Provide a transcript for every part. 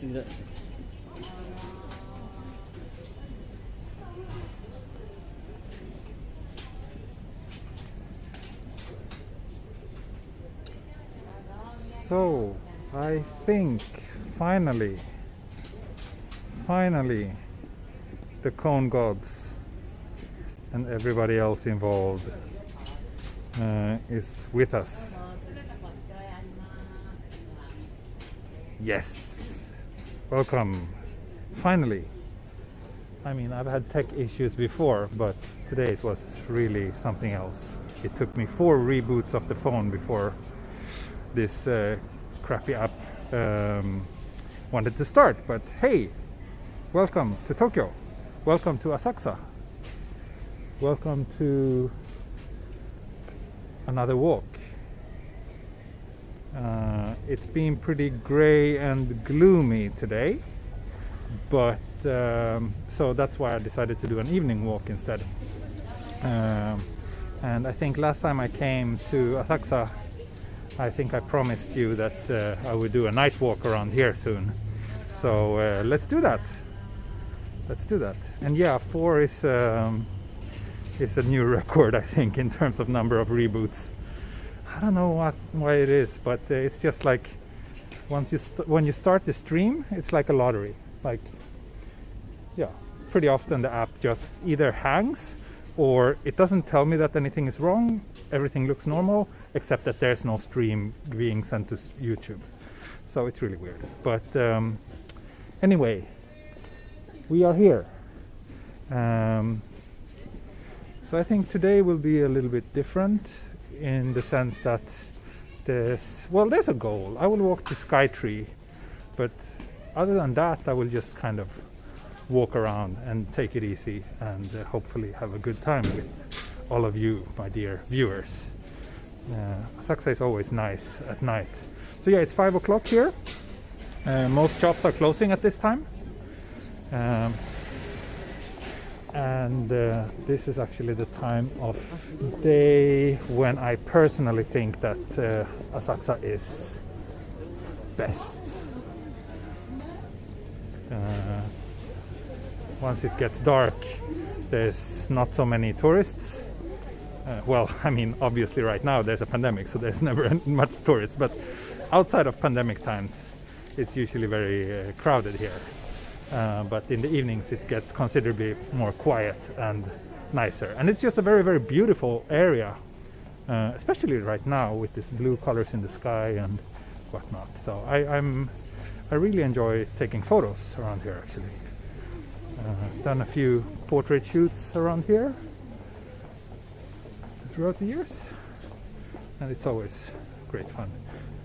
So, I think finally, the cone gods and everybody else involved is with us. Yes! Welcome! Finally! I mean, I've had tech issues before, but today it was really something else. It took me 4 reboots of the phone before this crappy app wanted to start. But hey, welcome to Tokyo, welcome to Asakusa, welcome to another walk. It's been pretty gray and gloomy today, but so that's why I decided to do an evening walk instead. And I think last time I came to Asakusa, I think I promised you that I would do a night walk around here soon. So let's do that. Let's do that. And yeah, 4 is a new record, I think, in terms of number of reboots. I don't know why it is, but it's just like when you start the stream, it's like a lottery. Like, yeah, pretty often the app just either hangs or it doesn't tell me that anything is wrong. Everything looks normal, except that there's no stream being sent to YouTube. So it's really weird. But anyway, we are here. So I think today will be a little bit different in the sense that there's a goal. I will walk to Skytree, but other than that, I will just kind of walk around and take it easy and hopefully have a good time with all of you, my dear viewers. Asakusa is always nice at night. So yeah, it's 5 o'clock here. Most shops are closing at this time. And this is actually the time of day when I personally think that Asakusa is best. Once it gets dark, there's not so many tourists. Well, I mean, obviously right now there's a pandemic, so there's never much tourists, but outside of pandemic times, it's usually very crowded here. But in the evenings it gets considerably more quiet and nicer. And it's just a very, very beautiful area, especially right now with these blue colors in the sky and whatnot. So I really enjoy taking photos around here, actually. Done a few portrait shoots around here throughout the years, and it's always great fun.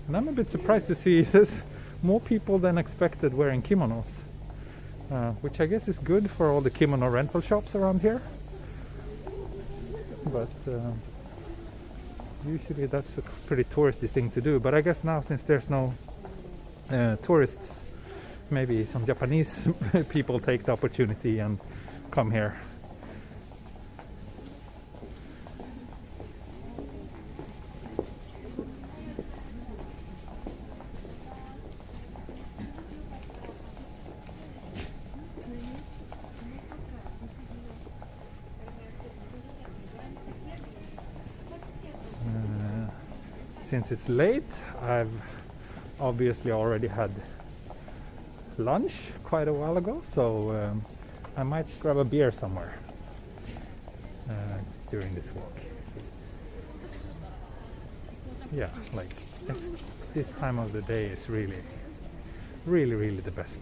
And I'm a bit surprised to see there's more people than expected wearing kimonos, which I guess is good for all the kimono rental shops around here. But usually that's a pretty touristy thing to do. But I guess now, since there's no tourists, maybe some Japanese people take the opportunity and come here. Since it's late, I've obviously already had lunch quite a while ago, so I might grab a beer somewhere during this walk. Yeah, like this time of the day is really, really, really the best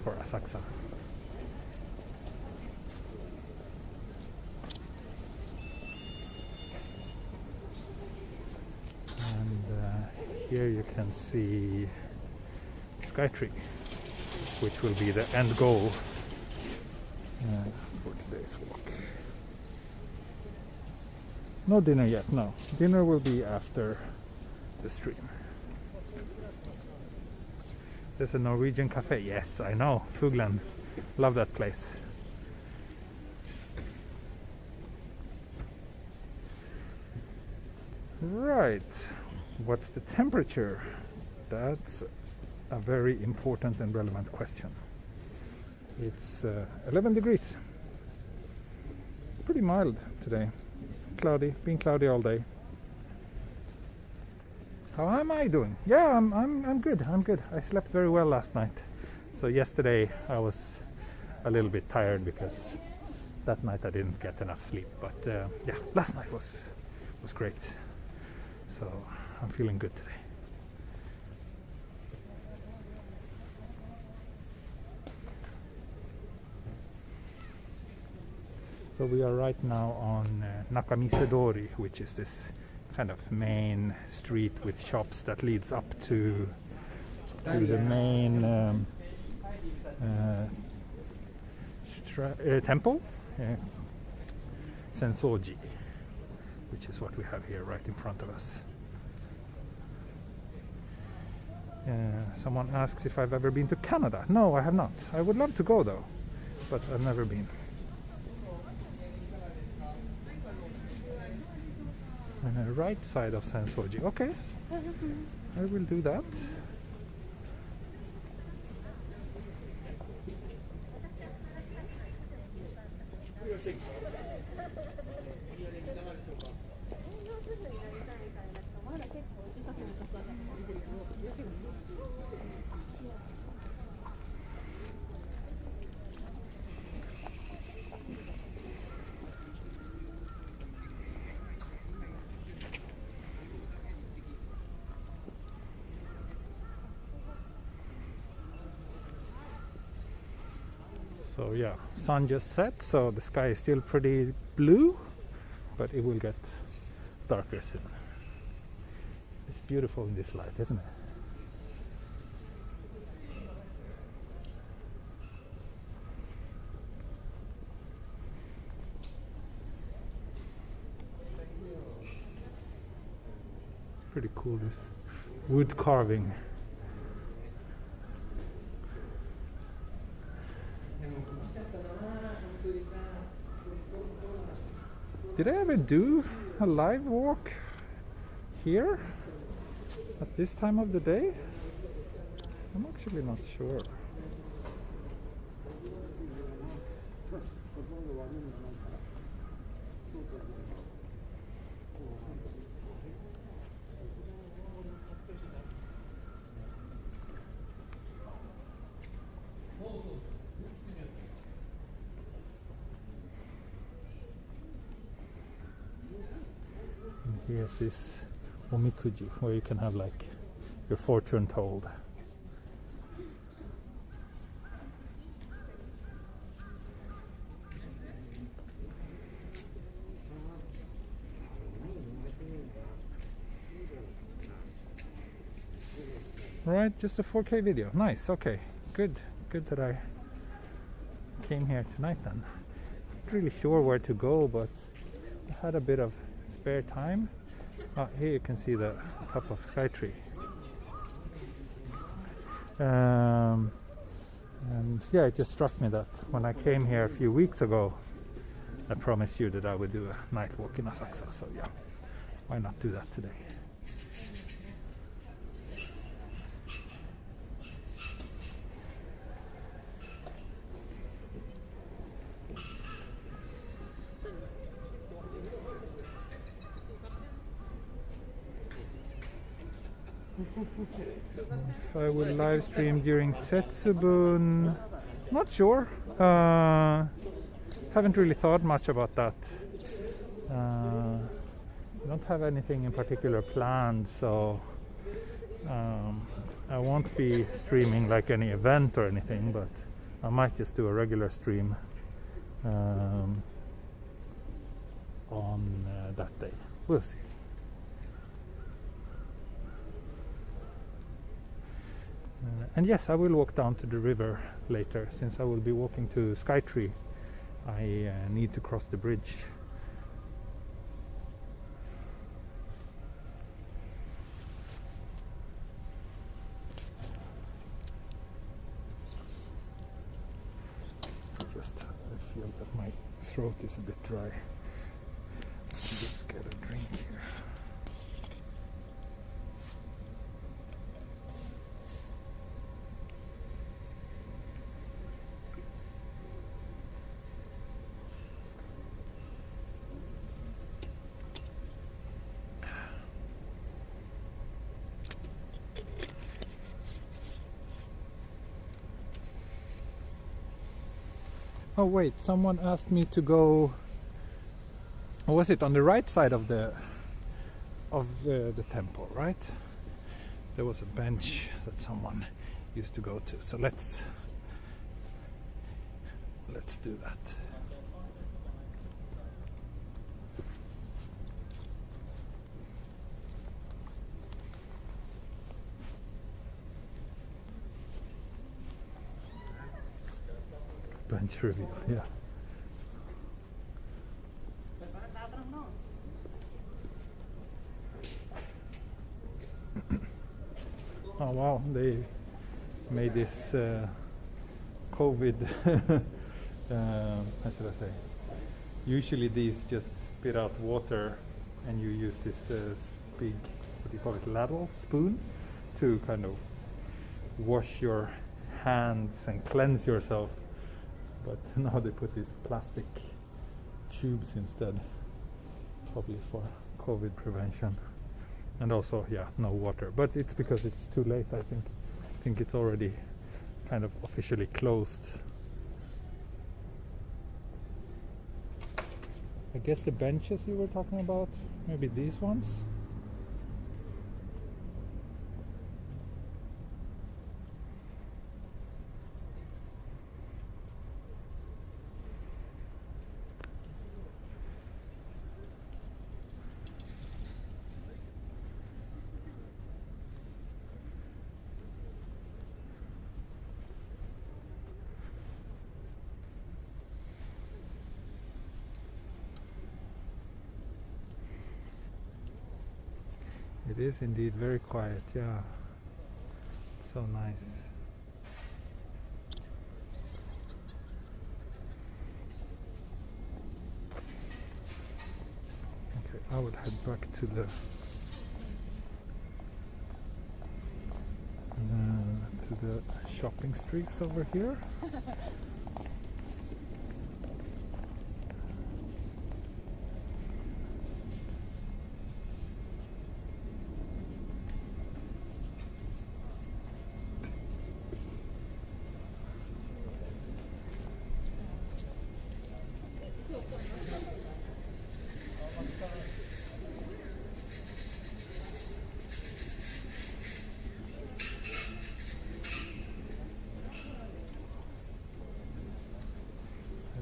for Asakusa. Here you can see Skytree, which will be the end goal for today's walk. No dinner yet, no. Dinner will be after the stream. There's a Norwegian cafe. Yes, I know. Fuglen. Love that place. Right. What's the temperature? That's a very important and relevant question. It's 11 degrees. Pretty mild today. Cloudy, been cloudy all day. How am I doing? Yeah, I'm good. I'm good. I slept very well last night. So yesterday I was a little bit tired because that night I didn't get enough sleep. But yeah, last night was great. So I'm feeling good today. So we are right now on Nakamisedori, which is this kind of main street with shops that leads up to the main temple, Senso-ji, which is what we have here right in front of us. Someone asks if I've ever been to Canada. No, I have not. I would love to go though, but I've never been. Right side of Senso-ji. Okay, I will do that. So yeah, sun just set, so the sky is still pretty blue, but it will get darker soon. It's beautiful in this light, isn't it? It's pretty cool, this wood carving. Did I ever do a live walk here at this time of the day? I'm actually not sure. Here's this omikuji where you can have like your fortune told. Right, just a 4K video. Nice, okay. Good that I came here tonight then. Not really sure where to go, but I had a bit of spare time. Here you can see the top of Skytree. And yeah, it just struck me that when I came here a few weeks ago, I promised you that I would do a night walk in Asakusa. So yeah, why not do that today? If I will live stream during Setsubun, not sure. Haven't really thought much about that. Don't have anything in particular planned, so I won't be streaming like any event or anything, but I might just do a regular stream on that day. We'll see. And yes, I will walk down to the river later. Since I will be walking to Skytree, I need to cross the bridge. I feel that my throat is a bit dry. Just get a drink here. Oh wait, someone asked me to go. Or was it on the right side of the temple, right? There was a bench that someone used to go to. So let's do that. Bench reveal, yeah. Oh wow, they made this COVID, how should I say? Usually these just spit out water and you use this big, what do you call it, ladle, spoon, to kind of wash your hands and cleanse yourself. But now they put these plastic tubes instead, probably for COVID prevention. And also, yeah, no water. But it's because it's too late, I think. I think it's already kind of officially closed. I guess the benches you were talking about, maybe these ones? It is indeed very quiet, yeah. So nice. Okay, I will head back to the shopping streets over here.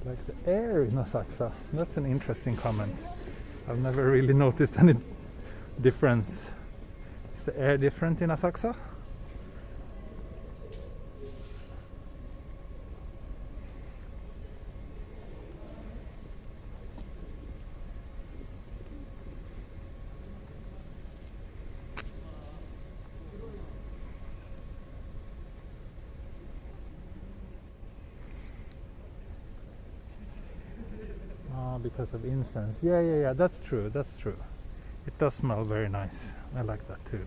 Like the air in Asakusa. That's an interesting comment. I've never really noticed any difference. Is the air different in Asakusa? Because of incense. Yeah, that's true, that's true. It does smell very nice. I like that too.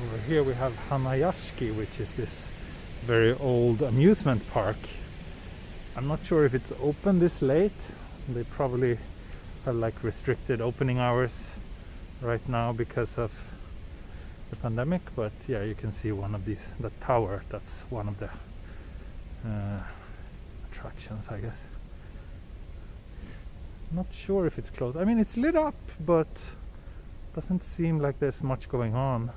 Over here we have Hana Yashiki, which is this very old amusement park. I'm not sure if it's open this late. They probably have like restricted opening hours right now because of the pandemic, but yeah, you can see one of these, the tower, that's one of the attractions, I guess. Not sure if it's closed. I mean, it's lit up, but doesn't seem like there's much going on.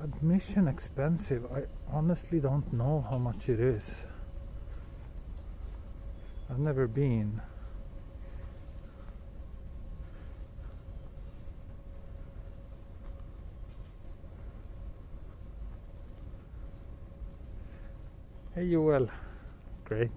admission expensive? I honestly don't know how much it is. I've never been. Hey, you well? Great.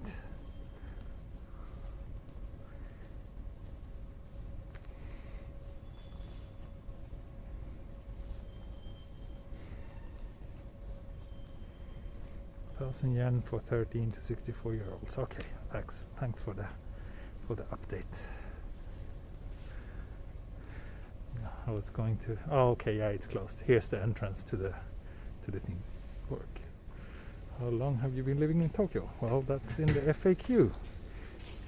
yen for 13 to 64-year-olds. Okay, thanks for the update. I was going to. Oh, okay, yeah, it's closed. Here's the entrance to the theme park. How long have you been living in Tokyo? Well, that's in the FAQ.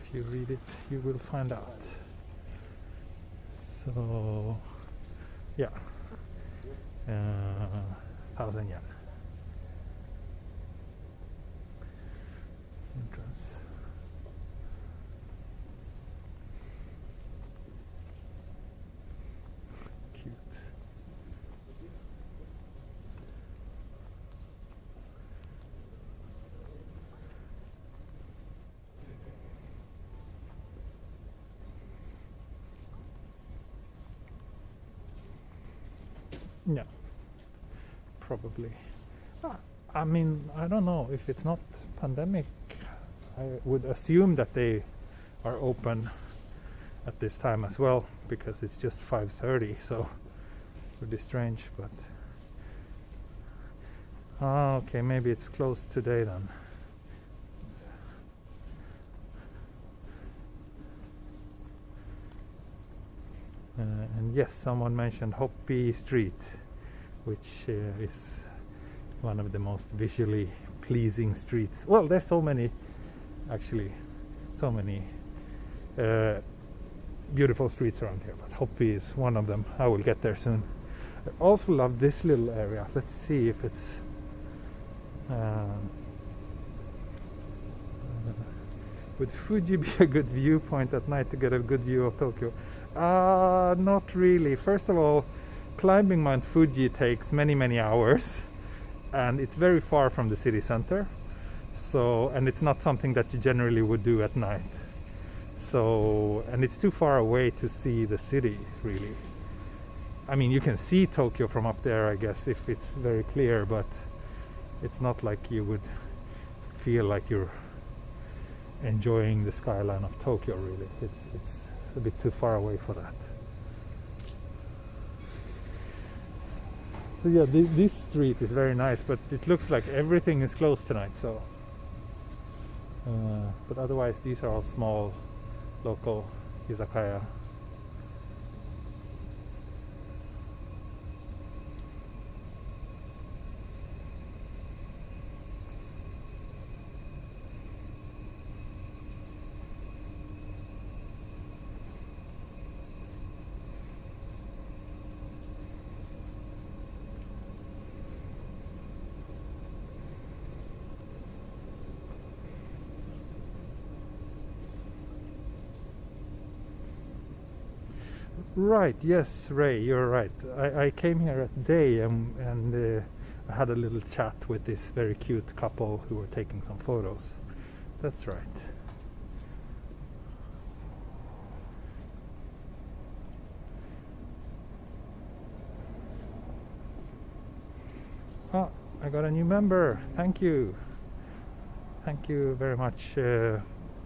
If you read it, you will find out. So, yeah, 1,000 yen. Entrance. Cute. Yeah, probably. I mean, I don't know if it's not pandemic. I would assume that they are open at this time as well, because it's just 5:30, so pretty strange. But okay, maybe it's closed today then. And yes, someone mentioned Hoppy Street, which is one of the most visually pleasing streets. Well, there's so many, actually, so many beautiful streets around here, but Hoppy is one of them. I will get there soon. I also love this little area. Let's see if it's would Fuji be a good viewpoint at night to get a good view of Tokyo? Not really. First of all, climbing Mount Fuji takes many hours, and it's very far from the city center. So, and it's not something that you generally would do at night. So, and it's too far away to see the city, really. I mean, you can see Tokyo from up there, I guess, if it's very clear, but it's not like you would feel like you're enjoying the skyline of Tokyo, really. It's a bit too far away for that. So yeah, this street is very nice, but it looks like everything is closed tonight, so but otherwise these are all small local izakaya. Right, yes, Ray, you're right. I came here at day and I had a little chat with this very cute couple who were taking some photos. That's right. Oh, I got a new member. Thank you. Thank you very much.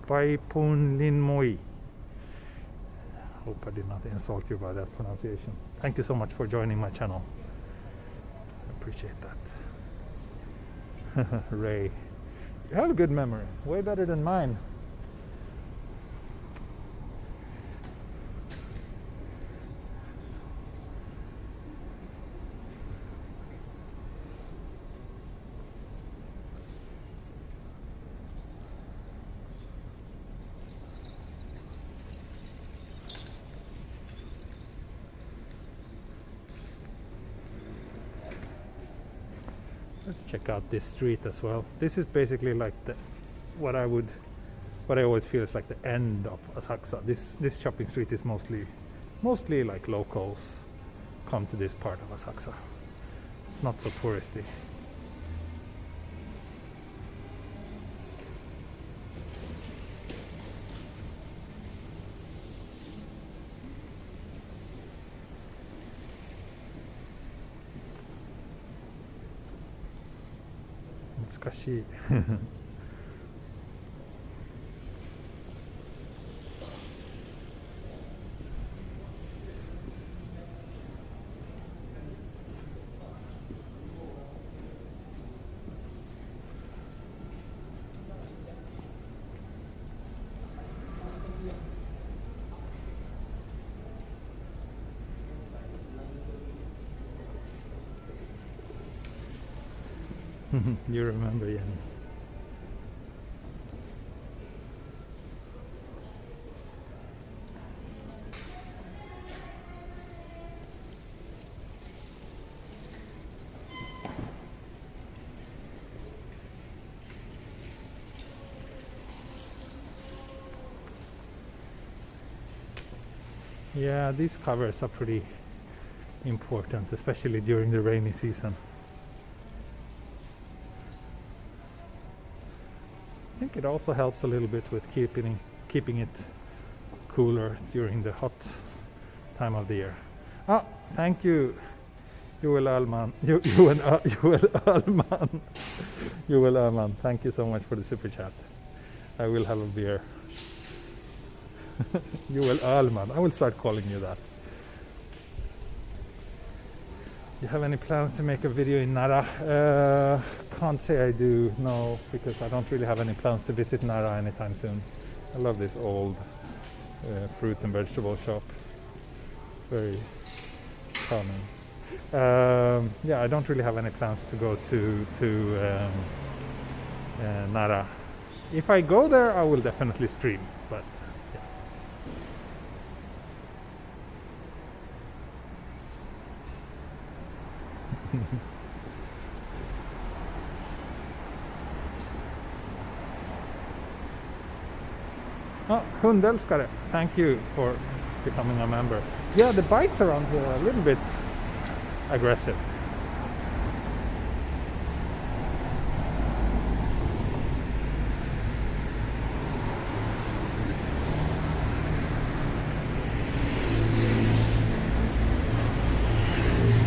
Baipun Lin Moi. Hope I did not insult you by that pronunciation. Thank you so much for joining my channel. I appreciate that. Ray, you have a good memory, way better than mine. Let's check out this street as well. This is basically like what I always feel is like the end of Asakusa. This shopping street is mostly like locals come to this part of Asakusa. It's not so touristy. You remember, Yen. Yeah, these covers are pretty important, especially during the rainy season. I think it also helps a little bit with keeping it cooler during the hot time of the year. Ah, thank you, Joel Alman. Joel Alman. Thank you so much for the super chat. I will have a beer. Joel Alman. I will start calling you that. You have any plans to make a video in Nara? Can't say I do, no, because I don't really have any plans to visit Nara anytime soon. I love this old fruit and vegetable shop. It's very calming. Yeah, I don't really have any plans to go to Nara. If I go there, I will definitely stream, but yeah. Oh, Hundälskare, thank you for becoming a member. Yeah, the bikes around here are a little bit aggressive.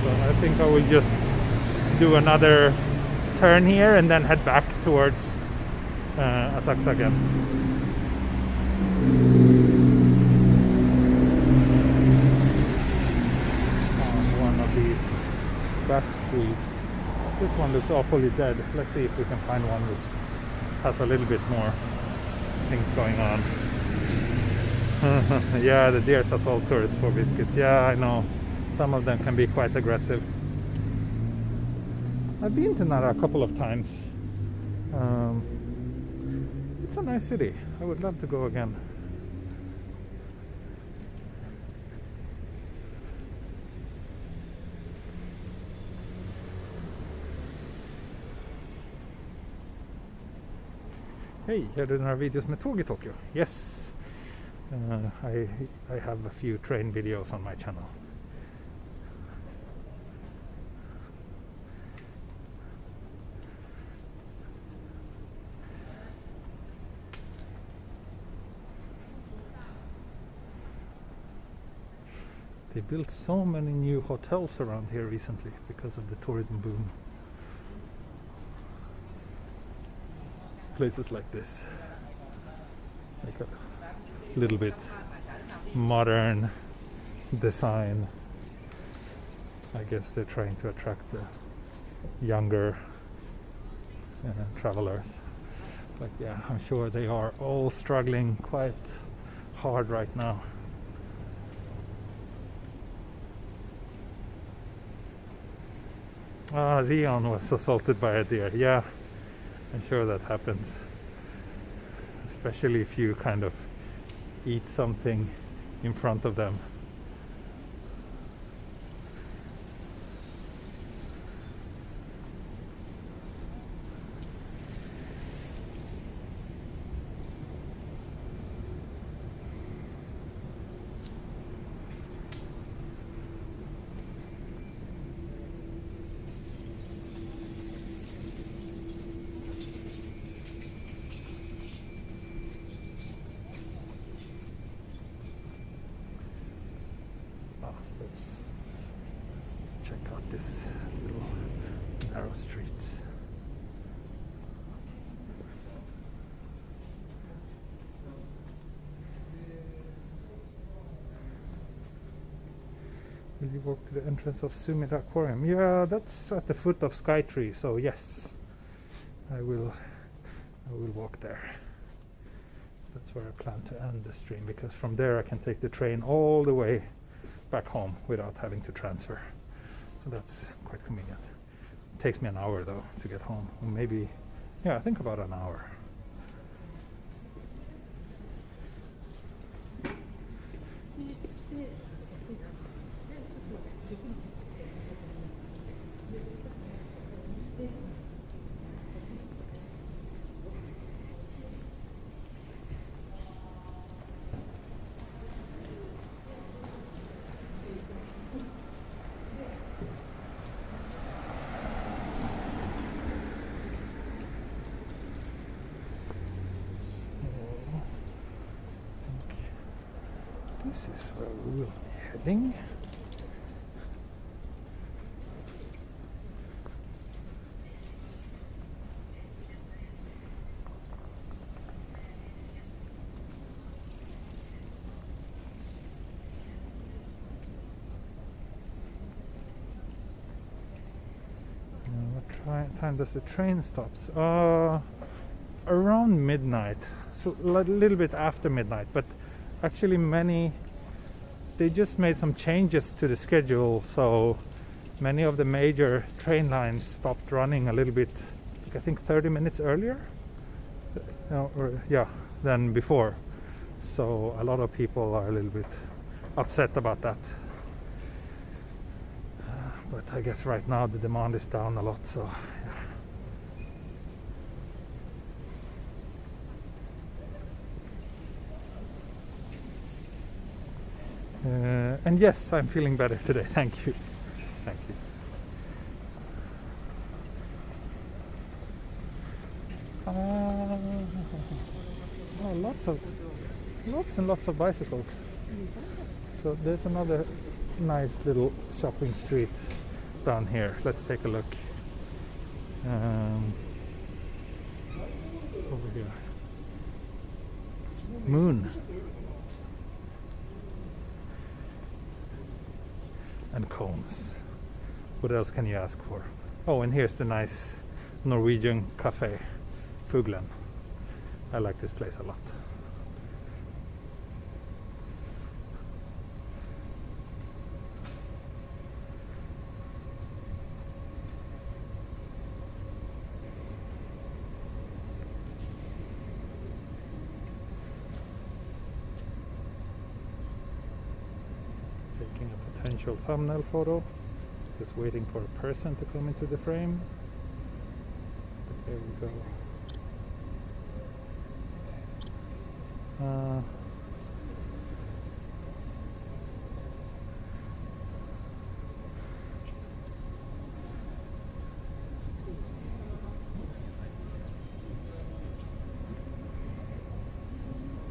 So I think I will just do another turn here and then head back towards Asakusa again. Backstreets. This one looks awfully dead. Let's see if we can find one which has a little bit more things going on. Yeah, the deers are all tourists for biscuits. Yeah, I know. Some of them can be quite aggressive. I've been to Nara a couple of times. It's a nice city. I would love to go again. Hej, gör du några videos med tåg i Tokyo? Yes, I have a few train videos on my channel. They built so many new hotels around here recently because of the tourism boom. Places like this, like a little bit modern design. I guess they're trying to attract the younger travelers. But yeah, I'm sure they are all struggling quite hard right now. Rion was assaulted by a deer. Yeah, I'm sure that happens, especially if you kind of eat something in front of them. Kinshicho Street. Will you walk to the entrance of Sumida Aquarium? Yeah, that's at the foot of Skytree, so yes, I will walk there. That's where I plan to end the stream, because from there I can take the train all the way back home without having to transfer. So that's quite convenient. It takes me an hour though to get home. Or maybe, yeah, I think about an hour. This is where we will be heading. What time does the train stops? Around midnight, so a little bit after midnight, but actually they just made some changes to the schedule, so many of the major train lines stopped running a little bit, like I think 30 minutes earlier, than before. So a lot of people are a little bit upset about that. But I guess right now the demand is down a lot, so yeah. And yes, I'm feeling better today. Thank you. Thank you. Lots and lots of bicycles. So there's another nice little shopping street down here. Let's take a look. Over here. Moon. And cones. What else can you ask for? Oh, and here's the nice Norwegian cafe, Fuglen. I like this place a lot. Taking a potential thumbnail photo, just waiting for a person to come into the frame. But there we go.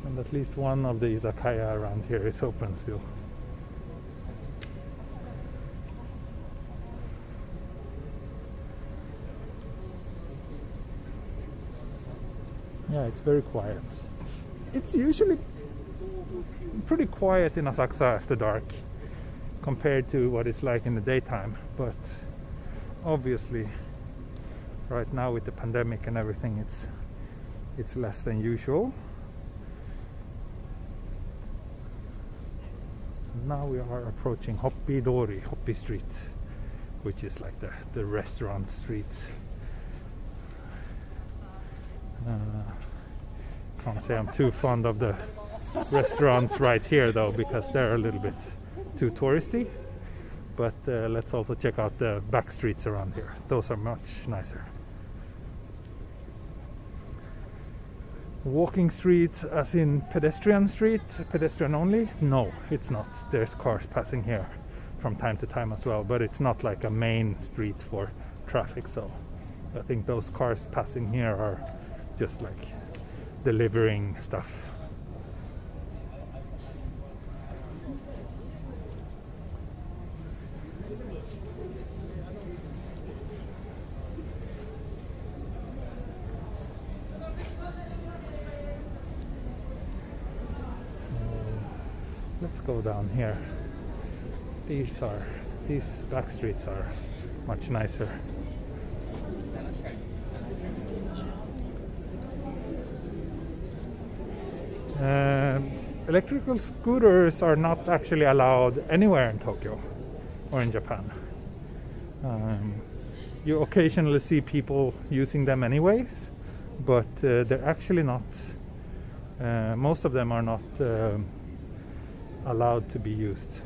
And at least one of the izakaya around here is open still. Yeah, it's very quiet. It's usually pretty quiet in Asakusa after dark compared to what it's like in the daytime, but obviously right now with the pandemic and everything, it's less than usual. Now we are approaching Hoppy Street, which is like the restaurant street. Can't say I'm too fond of the restaurants right here though, because they're a little bit too touristy, but let's also check out the back streets around here. Those are much nicer. Walking streets as in pedestrian street, pedestrian only? No, it's not. There's cars passing here from time to time as well, but it's not like a main street for traffic, so I think those cars passing here are just like delivering stuff. go down here. These backstreets are much nicer. Electrical scooters are not actually allowed anywhere in Tokyo or in Japan. You occasionally see people using them anyways, but they're actually not, most of them are not allowed to be used,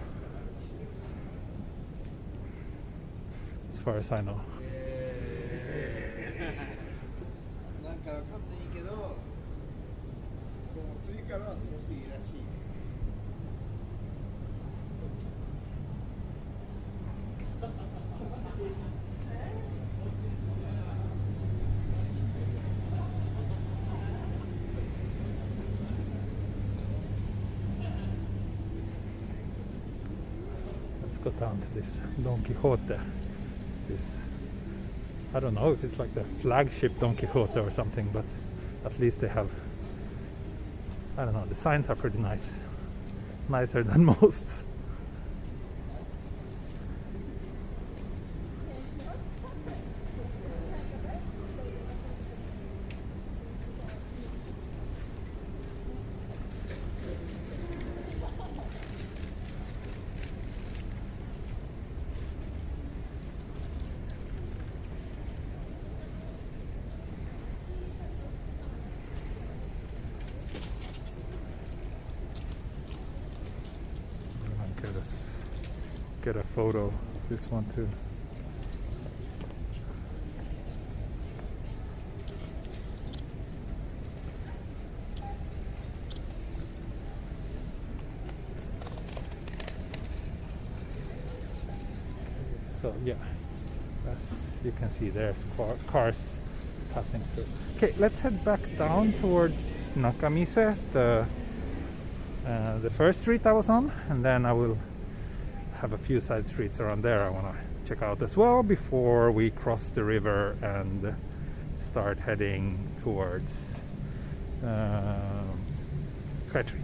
as far as I know. Go down to this Don Quixote. This, I don't know if it's like the flagship Don Quixote or something, but at least they have, I don't know, the signs are pretty nice, nicer than most. Get a photo, this one too. So yeah, as you can see, there's cars passing through. Okay, let's head back down towards Nakamise, the first street I was on, and then I will have a few side streets around there I want to check out as well before we cross the river and start heading towards Skytree.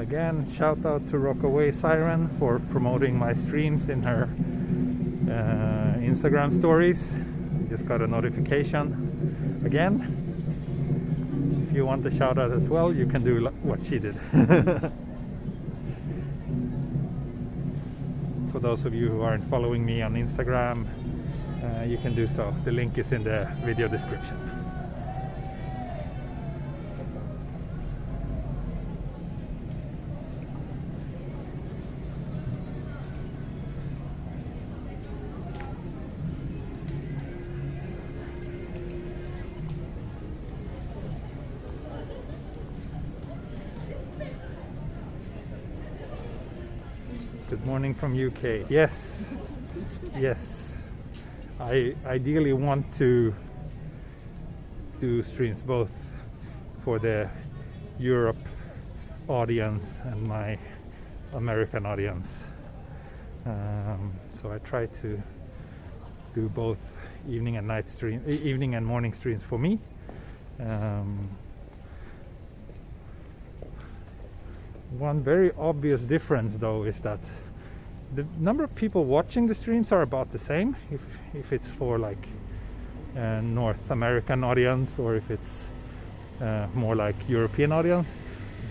Again, shout out to Rockaway Siren for promoting my streams in her Instagram stories. Just got a notification again. If you want a shout out as well, you can do what she did. For those of you who aren't following me on Instagram, you can do so. The link is in the video description. Good morning from UK. Yes, yes. I ideally want to do streams both for the Europe audience and my American audience. So I try to do both evening and morning streams for me. One very obvious difference though is that the number of people watching the streams are about the same if it's for like a North American audience or if it's more like European audience.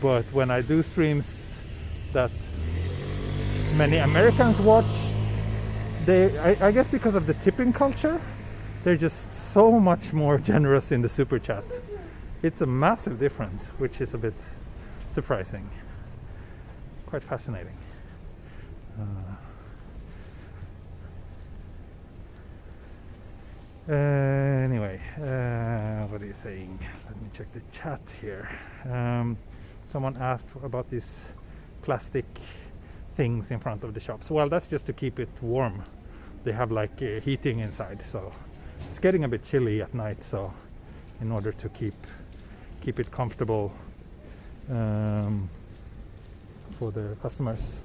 But when I do streams that many Americans watch, I guess because of the tipping culture, they're just so much more generous in the super chat. It's a massive difference, which is a bit surprising. Quite fascinating. Anyway, what are you saying? Let me check the chat here. Someone asked about these plastic things in front of the shops. Well, that's just to keep it warm. They have like heating inside, so it's getting a bit chilly at night. So, in order to keep it comfortable for the customers.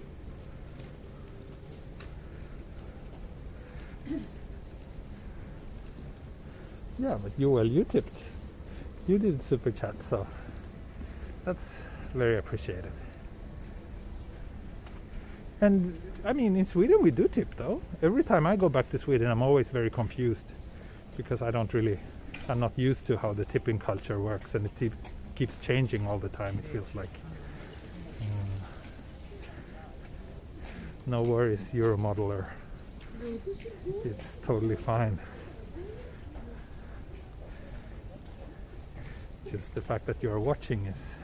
Yeah, but you tipped. You did super chat, so that's very appreciated. And I mean, in Sweden we do tip though. Every time I go back to Sweden, I'm always very confused because I'm not used to how the tipping culture works, and it keeps changing all the time. It feels like. No worries, you're a modeler. It's totally fine. Just the fact that you're watching is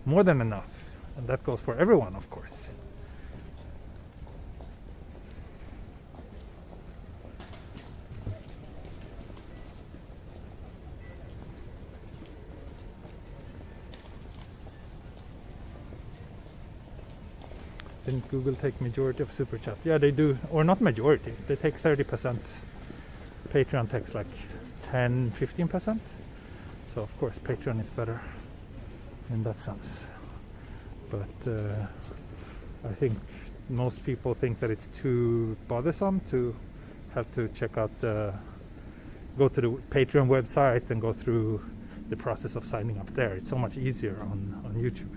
more than enough, and that goes for everyone, of course. Didn't Google take majority of super chat? Yeah, they do, or not majority. They take 30%. Patreon takes like 10-15%. So of course Patreon is better in that sense. But I think most people think that it's too bothersome to have to check out go to the Patreon website and go through the process of signing up there. It's so much easier on YouTube.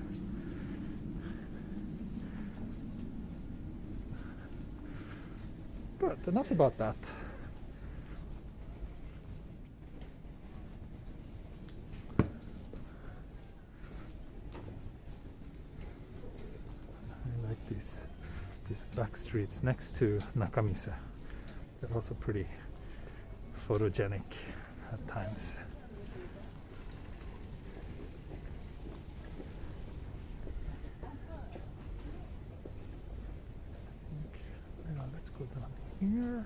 But enough about that. I like these backstreets next to Nakamise. They're also pretty photogenic at times. Okay, now let's go down here.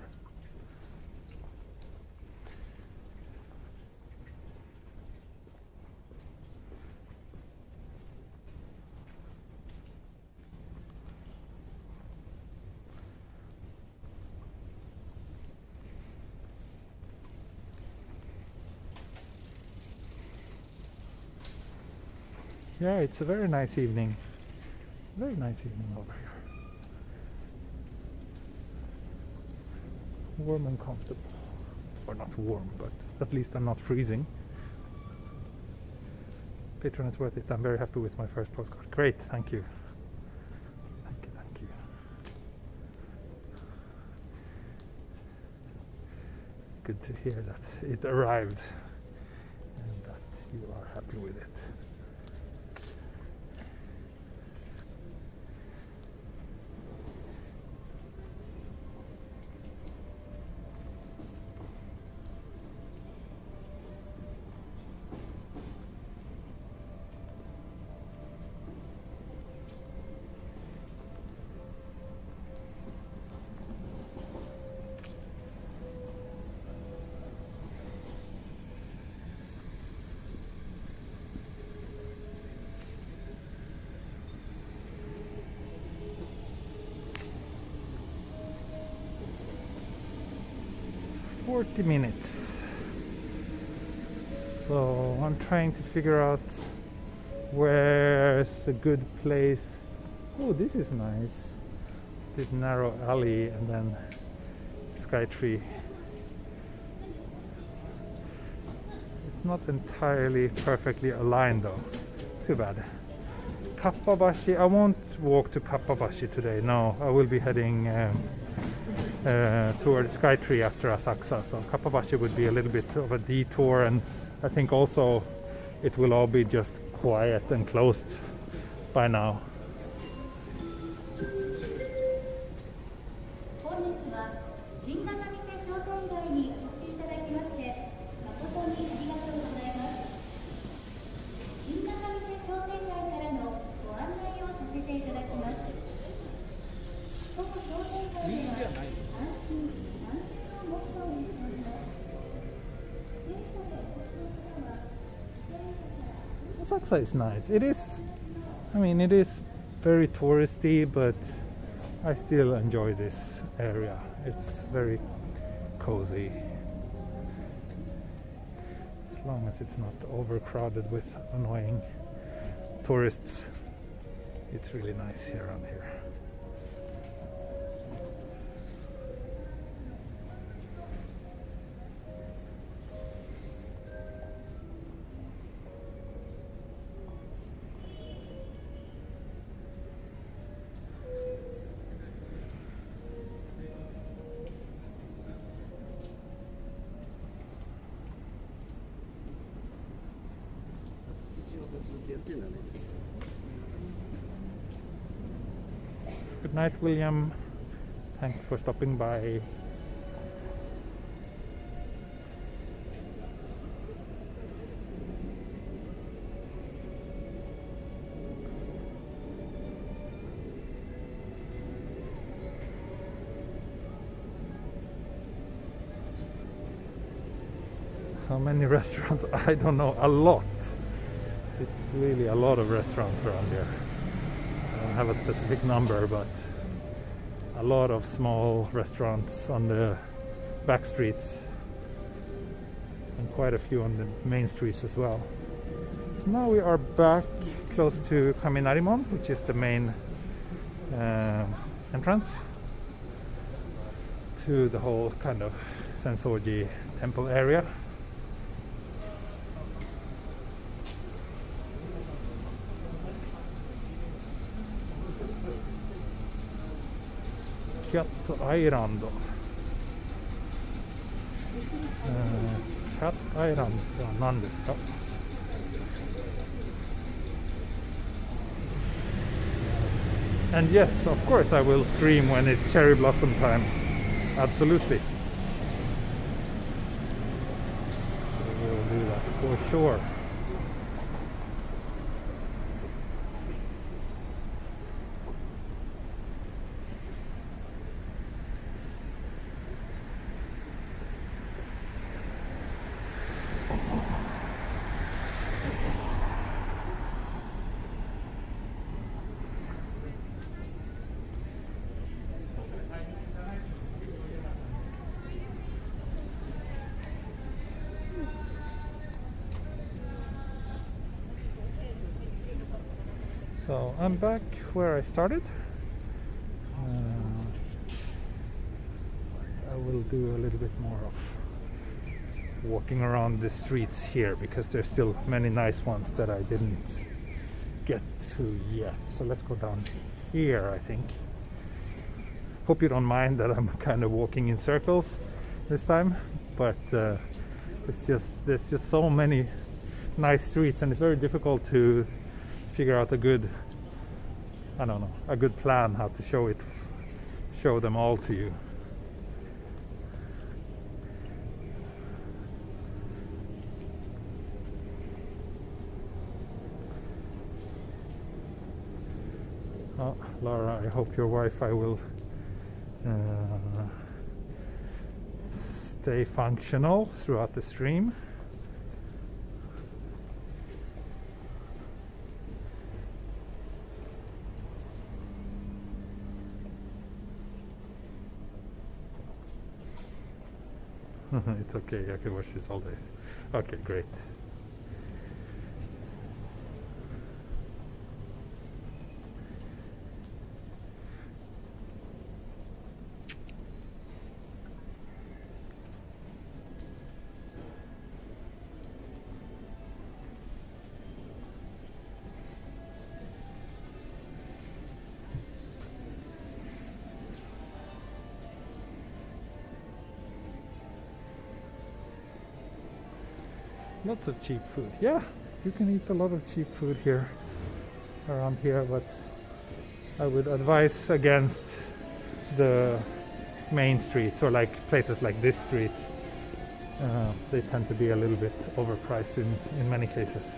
Yeah, it's a very nice evening. Very nice evening over here. Warm and comfortable. Or not warm, but at least I'm not freezing. Patreon is worth it. I'm very happy with my first postcard. Great, thank you. Thank you, thank you. Good to hear that it arrived and that you are happy with it. Minutes. So I'm trying to figure out where's a good place. Oh, this is nice. This narrow alley and then Skytree. It's not entirely perfectly aligned though. Too bad. Kappabashi. I won't walk to Kappabashi today. No, I will be heading towards Skytree after Asakusa, so Kappabashi would be a little bit of a detour, and I think also it will all be just quiet and closed by now. Asakusa is nice. It is, I mean, it is very touristy, but I still enjoy this area. It's very cozy. As long as it's not overcrowded with annoying tourists. It's really nice here around here. Good night, William. Thank you for stopping by. How many restaurants? I don't know. A lot. It's really a lot of restaurants around here. I don't have a specific number, but a lot of small restaurants on the back streets and quite a few on the main streets as well. So now we are back close to Kaminarimon, which is the main entrance to the whole kind of Senso-ji Temple area. Cat Island. Cat Island は何ですか? And yes, of course I will stream when it's cherry blossom time. Absolutely. We will do that for sure. So I'm back where I started. I will do a little bit more of walking around the streets here because there's still many nice ones that I didn't get to yet. So let's go down here, I think. Hope you don't mind that I'm kind of walking in circles this time, but there's just so many nice streets and it's very difficult to figure out a good, I don't know, a good plan how to show them all to you. Oh, Laura, I hope your Wi-Fi will stay functional throughout the stream. It's okay, I can watch this all day. Okay, great. Lots of cheap food. Yeah, you can eat a lot of cheap food here, around here, but I would advise against the main streets or like places like this street. They tend to be a little bit overpriced in many cases.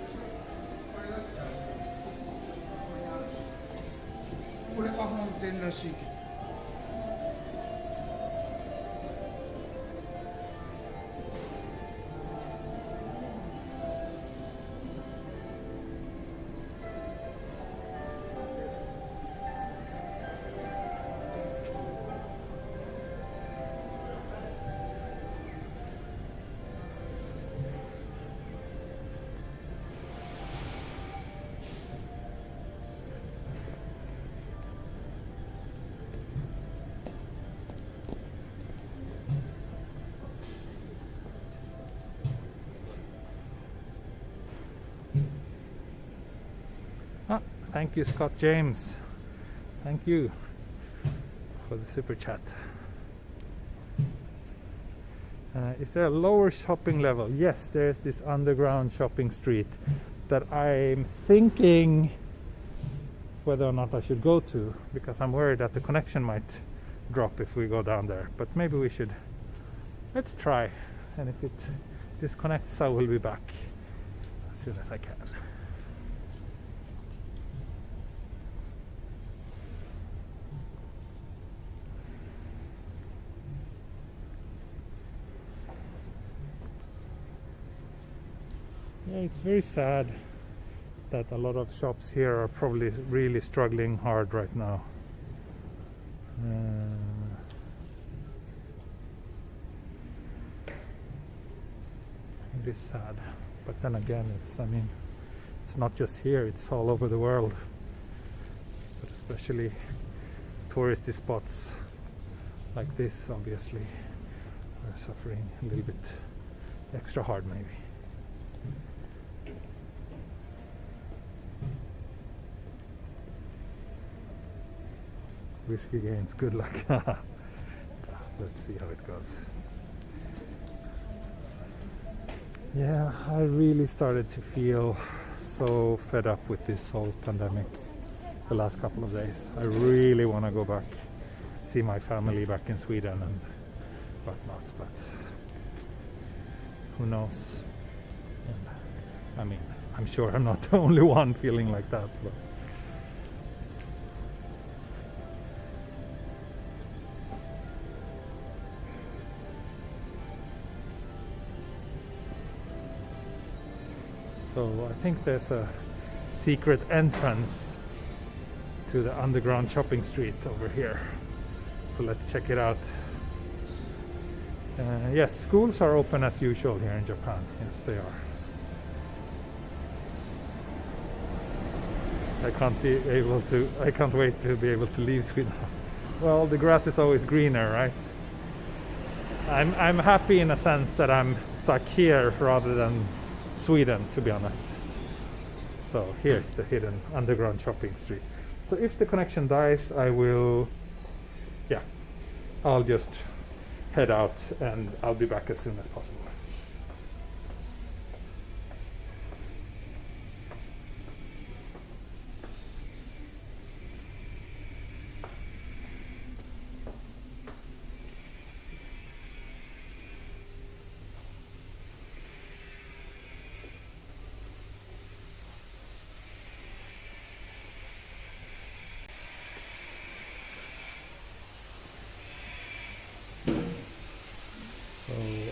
Ah, thank you, Scott James. Thank you for the super chat. Is there a lower shopping level? Yes, there's this underground shopping street that I'm thinking whether or not I should go to, because I'm worried that the connection might drop if we go down there. But maybe we should. Let's try, and if it disconnects, I will be back as soon as I can. Yeah, it's very sad that a lot of shops here are probably really struggling hard right now. It is sad, but then again, it's not just here, it's all over the world, but especially touristy spots like this obviously are suffering a little bit extra hard maybe. Whiskey games, good luck. Let's see how it goes. Yeah, I really started to feel so fed up with this whole pandemic the last couple of days. I really want to go back, see my family back in Sweden and whatnot, but who knows? And, I'm sure I'm not the only one feeling like that. But so I think there's a secret entrance to the underground shopping street over here. So let's check it out. Yes, schools are open as usual here in Japan. Yes, they are. I can't wait to be able to leave Sweden. Well, the grass is always greener, right? I'm happy in a sense that I'm stuck here rather than Sweden, to be honest. So here's the hidden underground shopping street. So if the connection dies, I'll just head out and I'll be back as soon as possible.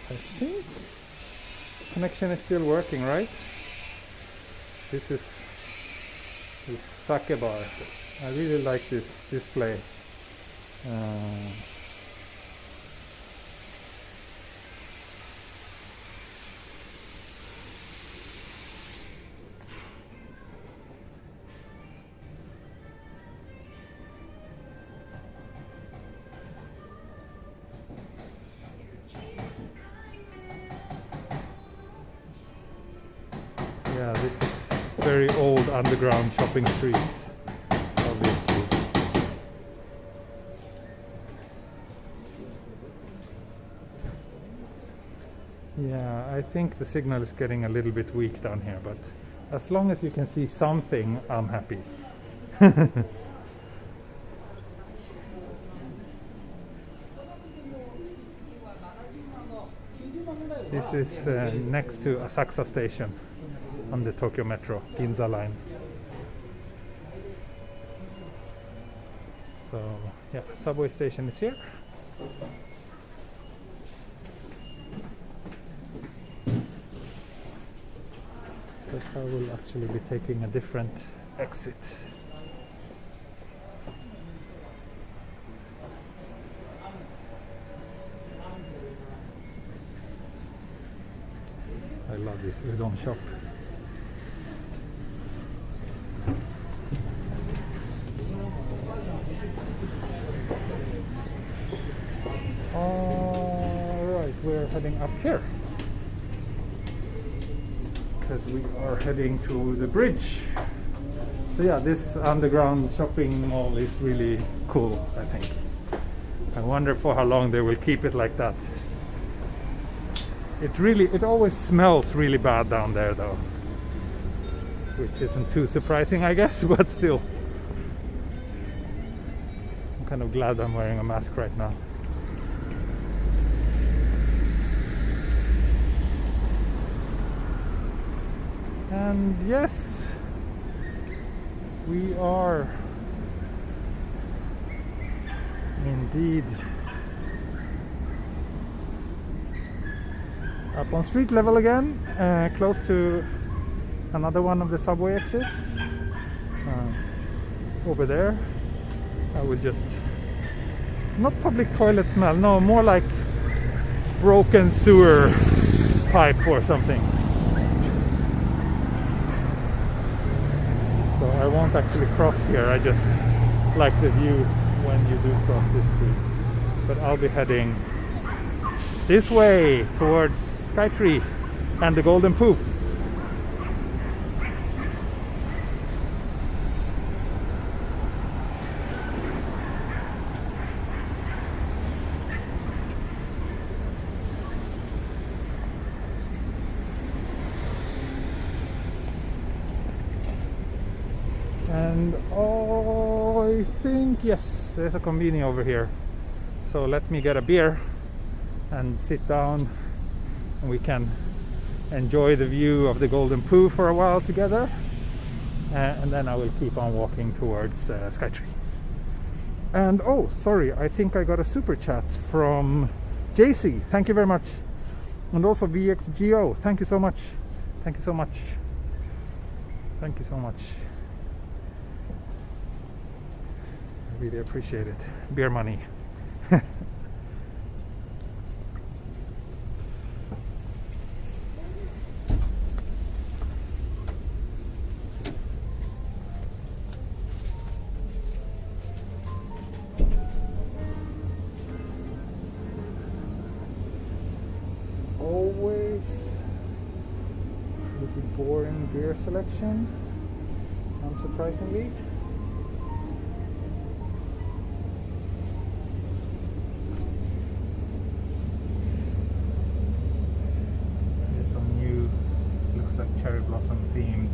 I think connection is still working, right? This is the sake bar. I really like this display. Yeah, this is very old underground shopping street, obviously. Yeah, I think the signal is getting a little bit weak down here, but as long as you can see something, I'm happy. This is next to Asakusa station on the Tokyo Metro, Ginza line. So yeah, subway station is here. But I will actually be taking a different exit. I love this udon shop. Alright, we're heading up here because we are heading to the bridge. So yeah, this underground shopping mall is really cool, I think. I wonder for how long they will keep it like that. It always smells really bad down there though, which isn't too surprising, I guess, but still. I'm kind of glad I'm wearing a mask right now. And yes, we are indeed up on street level again, close to another one of the subway exits. Over there, I will just, not public toilet smell, no, more like broken sewer pipe or something. So I won't actually cross here, I just like the view when you do cross this street. But I'll be heading this way towards Skytree and the Golden Poop. And I think, yes, there's a convenience over here. So let me get a beer and sit down, and we can enjoy the view of the Golden Poo for a while together, and then I will keep on walking towards Skytree. And oh, sorry, I think I got a super chat from JC. Thank you very much. And also VXGO. Thank you so much. Thank you so much. Thank you so much. I really appreciate it. Beer money. Always a little boring beer selection, unsurprisingly. There's some new, looks like cherry blossom themed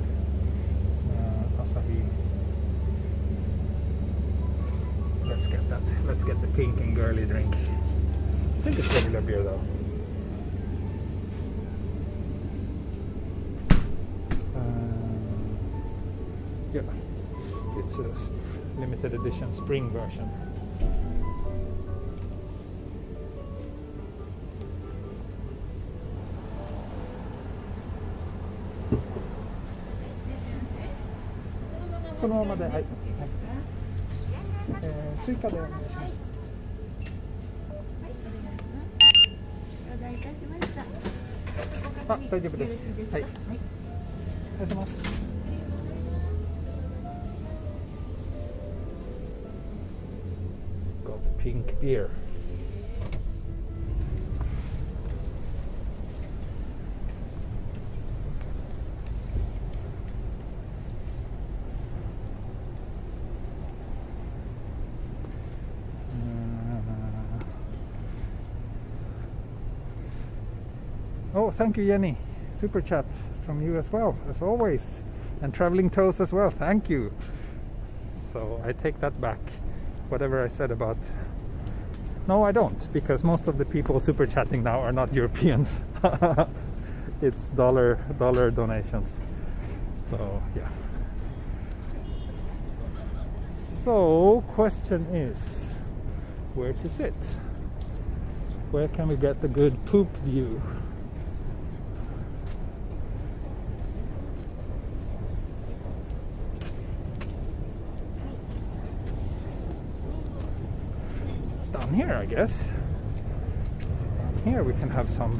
Asahi. Let's get that. Let's get the pink and girly drink. I think it's regular beer though. Yeah, it's a limited edition spring version. Got pink beer. Oh, thank you, Jenny. Super chat from you as well, as always. And traveling toes as well, thank you. So I take that back. Whatever I said about... No, I don't, because most of the people super chatting now are not Europeans. It's dollar donations. So, yeah. So, question is, where to sit? Where can we get the good poop view? Here, I guess. Here we can have some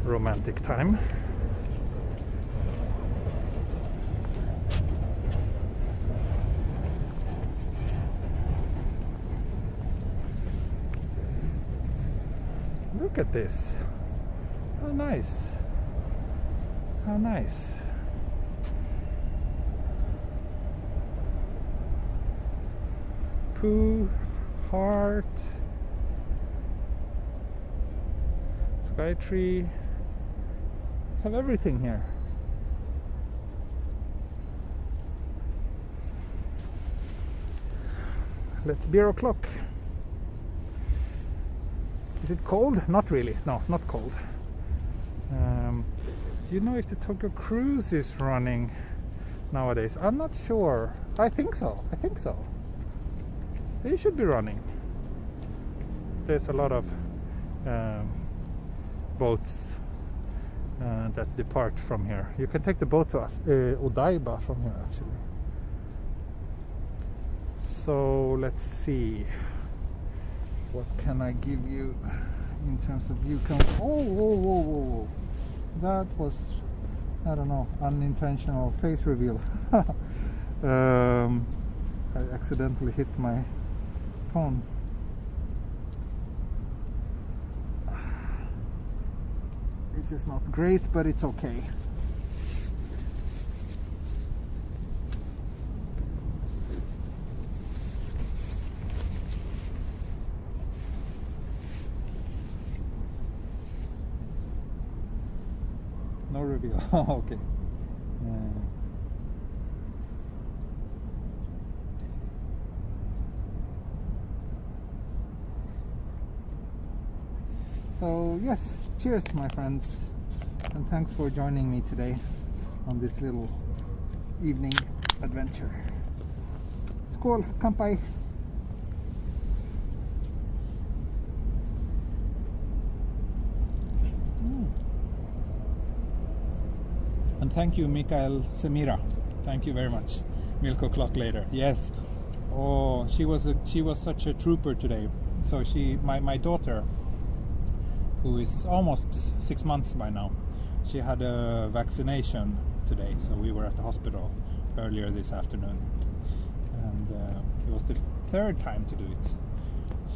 romantic time. Look at this. How nice. How nice. Pooh, Heart, Skytree. Have everything here. Let's beer o'clock. Is it cold? Not really. No, not cold. Do you know if the Tokyo Cruise is running nowadays? I'm not sure. I think so. They should be running. There's a lot of boats that depart from here. You can take the boat to Odaiba from here, actually. So let's see. What can I give you in terms of view count? Whoa. That was, I don't know, unintentional face reveal. I accidentally hit my phone. This is not great, but it's okay. No reveal. Okay. So yes, cheers my friends, and thanks for joining me today on this little evening adventure. Skål, kanpai. And thank you, Mikael Semira. Thank you very much. Milk o'clock later. Yes. Oh, she was such a trooper today. So my daughter, who is almost 6 months by now, she had a vaccination today. So we were at the hospital earlier this afternoon, and it was the third time to do it.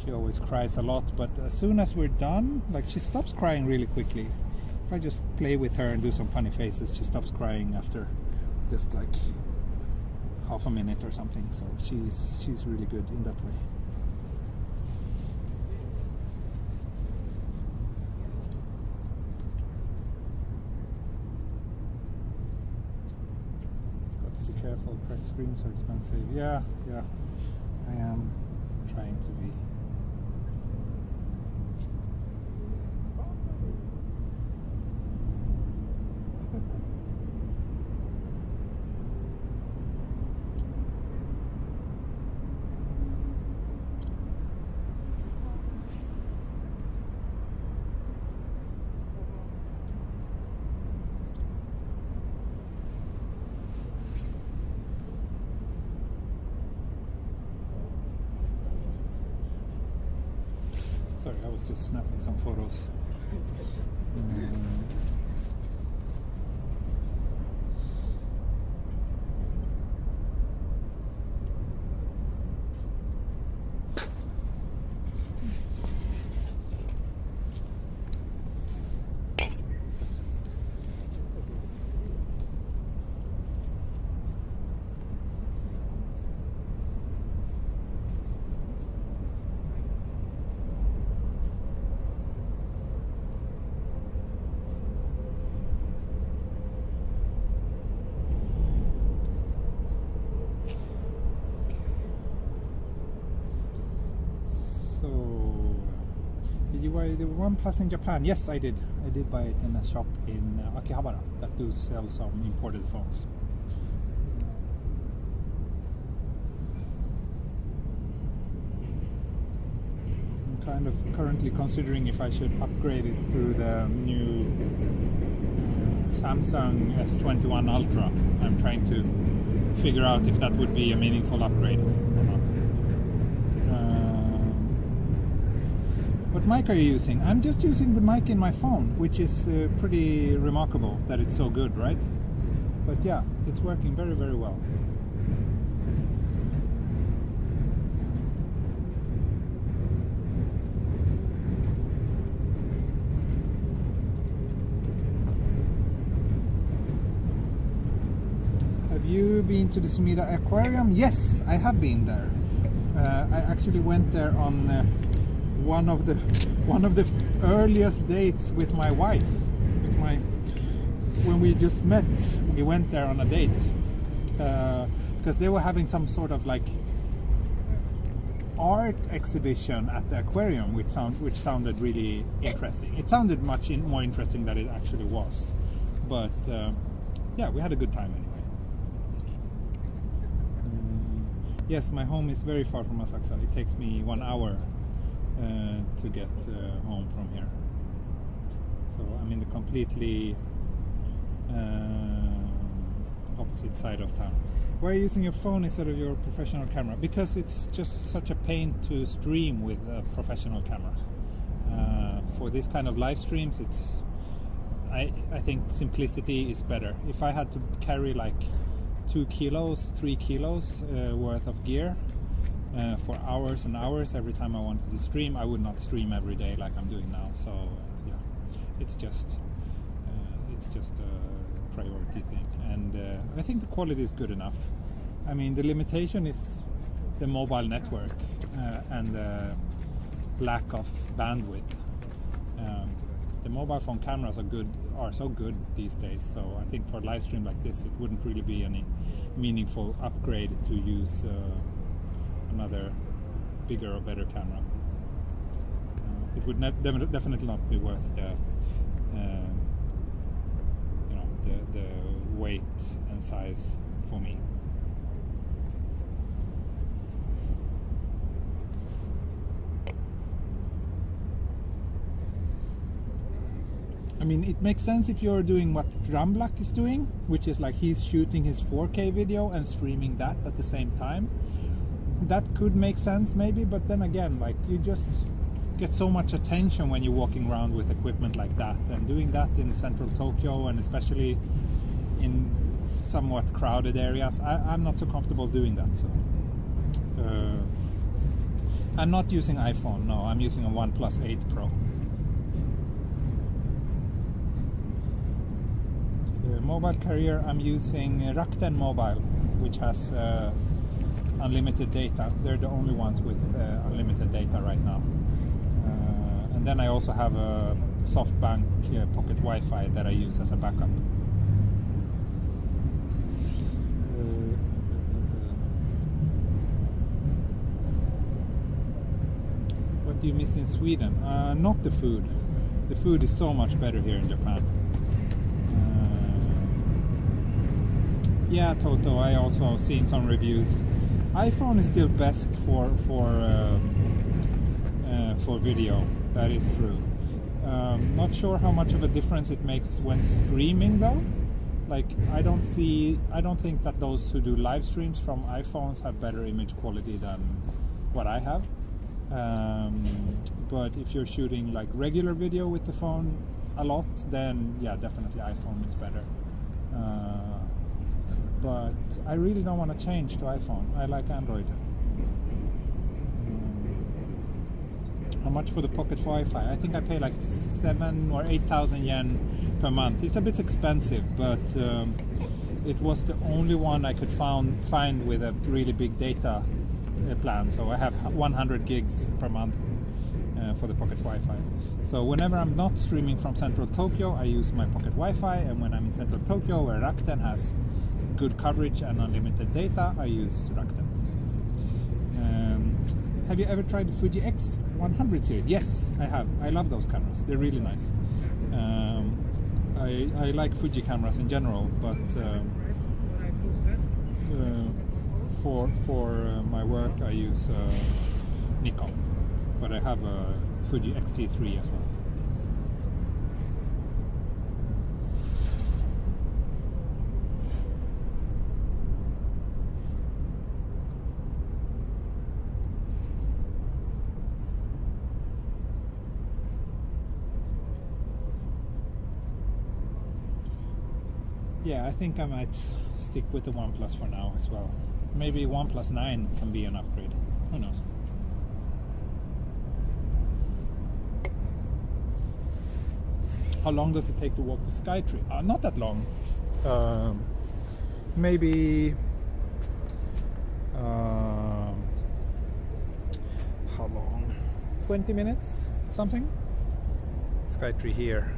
She always cries a lot, but as soon as we're done, like, she stops crying really quickly. If I just play with her and do some funny faces, she stops crying after just like half a minute or something. So she's really good in that way. Got to be careful, cracked screens are expensive. Yeah, I am trying to be. Sorry, I was just snapping some photos. Did you buy the Oneplus in Japan? Yes, I did. I did buy it in a shop in Akihabara that do sell some imported phones. I'm kind of currently considering if I should upgrade it to the new Samsung S21 Ultra. I'm trying to figure out if that would be a meaningful upgrade or not. What mic are you using? I'm just using the mic in my phone, which is pretty remarkable that it's so good, right? But yeah, it's working very, very well. Have you been to the Sumida aquarium? Yes, I have been there. I actually went there on one of the earliest dates with my wife. When we just met, we went there on a date because they were having some sort of like art exhibition at the aquarium, which sounded really interesting. It sounded much more interesting than it actually was, but yeah, we had a good time anyway. Yes, my home is very far from Asakusa. It takes me 1 hour to get home from here. So I'm in the completely opposite side of town. Why are you using your phone instead of your professional camera? Because it's just such a pain to stream with a professional camera. For this kind of live streams, I think simplicity is better. If I had to carry like 2 kilos, 3 kilos worth of gear for hours and hours every time I wanted to stream, I would not stream every day like I'm doing now. So yeah, it's just a priority thing, and I think the quality is good enough. I mean, the limitation is the mobile network and the lack of bandwidth. The mobile phone cameras are so good these days, so I think for a live stream like this it wouldn't really be any meaningful upgrade to use another bigger or better camera. It would definitely not be worth the the weight and size for me. I mean, it makes sense if you're doing what Ramblak is doing, which is like he's shooting his 4K video and streaming that at the same time. That could make sense maybe, but then again, like, you just get so much attention when you're walking around with equipment like that, and doing that in central Tokyo, and especially in somewhat crowded areas, I'm not so comfortable doing that. So I'm not using iPhone, no, I'm using a OnePlus 8 Pro. Mobile carrier, I'm using Rakuten Mobile, which has unlimited data. They're the only ones with unlimited data right now. And then I also have a SoftBank pocket Wi-Fi that I use as a backup. What do you miss in Sweden? Not the food. The food is so much better here in Japan. Yeah, Toto, I also seen some reviews. iPhone is still best for video. That is true. Not sure how much of a difference it makes when streaming though. Like, I don't think that those who do live streams from iPhones have better image quality than what I have. But if you're shooting like regular video with the phone a lot, then yeah, definitely iPhone is better. But I really don't want to change to iPhone. I like Android. How much for the pocket Wi-Fi? I think I pay like 7,000 or 8,000 yen per month. It's a bit expensive, but it was the only one I could find with a really big data plan. So I have 100 gigs per month for the pocket Wi-Fi. So whenever I'm not streaming from central Tokyo, I use my pocket Wi-Fi, and when I'm in central Tokyo, where Rakuten has good coverage and unlimited data, I use Rakuten. Have you ever tried the Fuji X100 series? Yes, I have. I love those cameras. They're really nice. I like Fuji cameras in general, but for my work I use Nikon, but I have a Fuji X-T3 as well. Yeah, I think I might stick with the OnePlus for now as well. Maybe OnePlus 9 can be an upgrade. Who knows? How long does it take to walk to Skytree? Not that long. Maybe 20 minutes, something. Skytree here.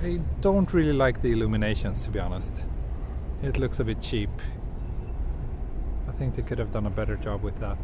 I don't really like the illuminations, to be honest. It looks a bit cheap. I think they could have done a better job with that.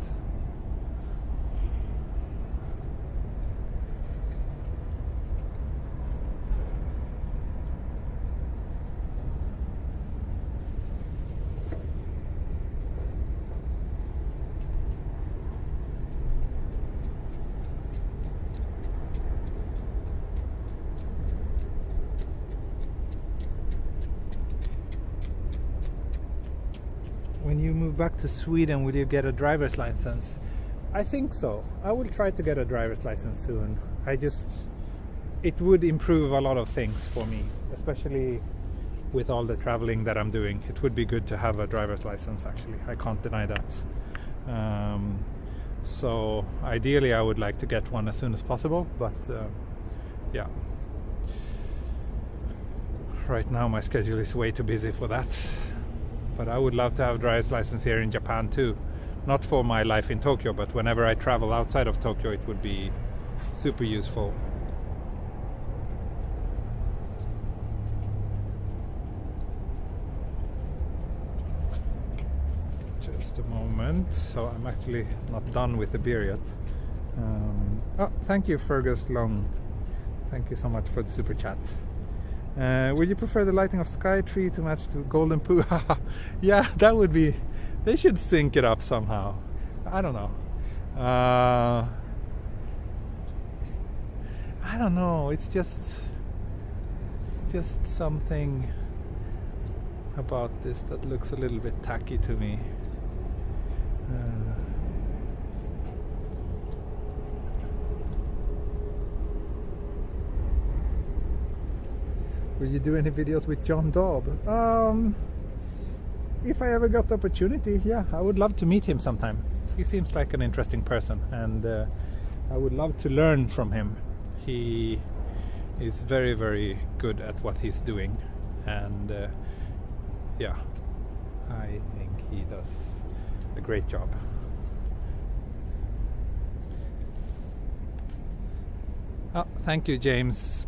When you move back to Sweden, will you get a driver's license? I think so. I will try to get a driver's license soon. It would improve a lot of things for me, especially with all the traveling that I'm doing. It would be good to have a driver's license, actually. I can't deny that. So ideally I would like to get one as soon as possible, but yeah. Right now my schedule is way too busy for that. But I would love to have a driver's license here in Japan too. Not for my life in Tokyo, but whenever I travel outside of Tokyo, it would be super useful. Just a moment. So I'm actually not done with the beer yet. Oh, thank you, Fergus Long. Thank you so much for the super chat. Would you prefer the lighting of Skytree to match the golden poo? Yeah, that would be... They should sync it up somehow. I don't know. I don't know. It's just something about this that looks a little bit tacky to me. Will you do any videos with John Daub? If I ever got the opportunity, yeah, I would love to meet him sometime. He seems like an interesting person, and I would love to learn from him. He is very, very good at what he's doing, and yeah, I think he does a great job. Oh, thank you, James.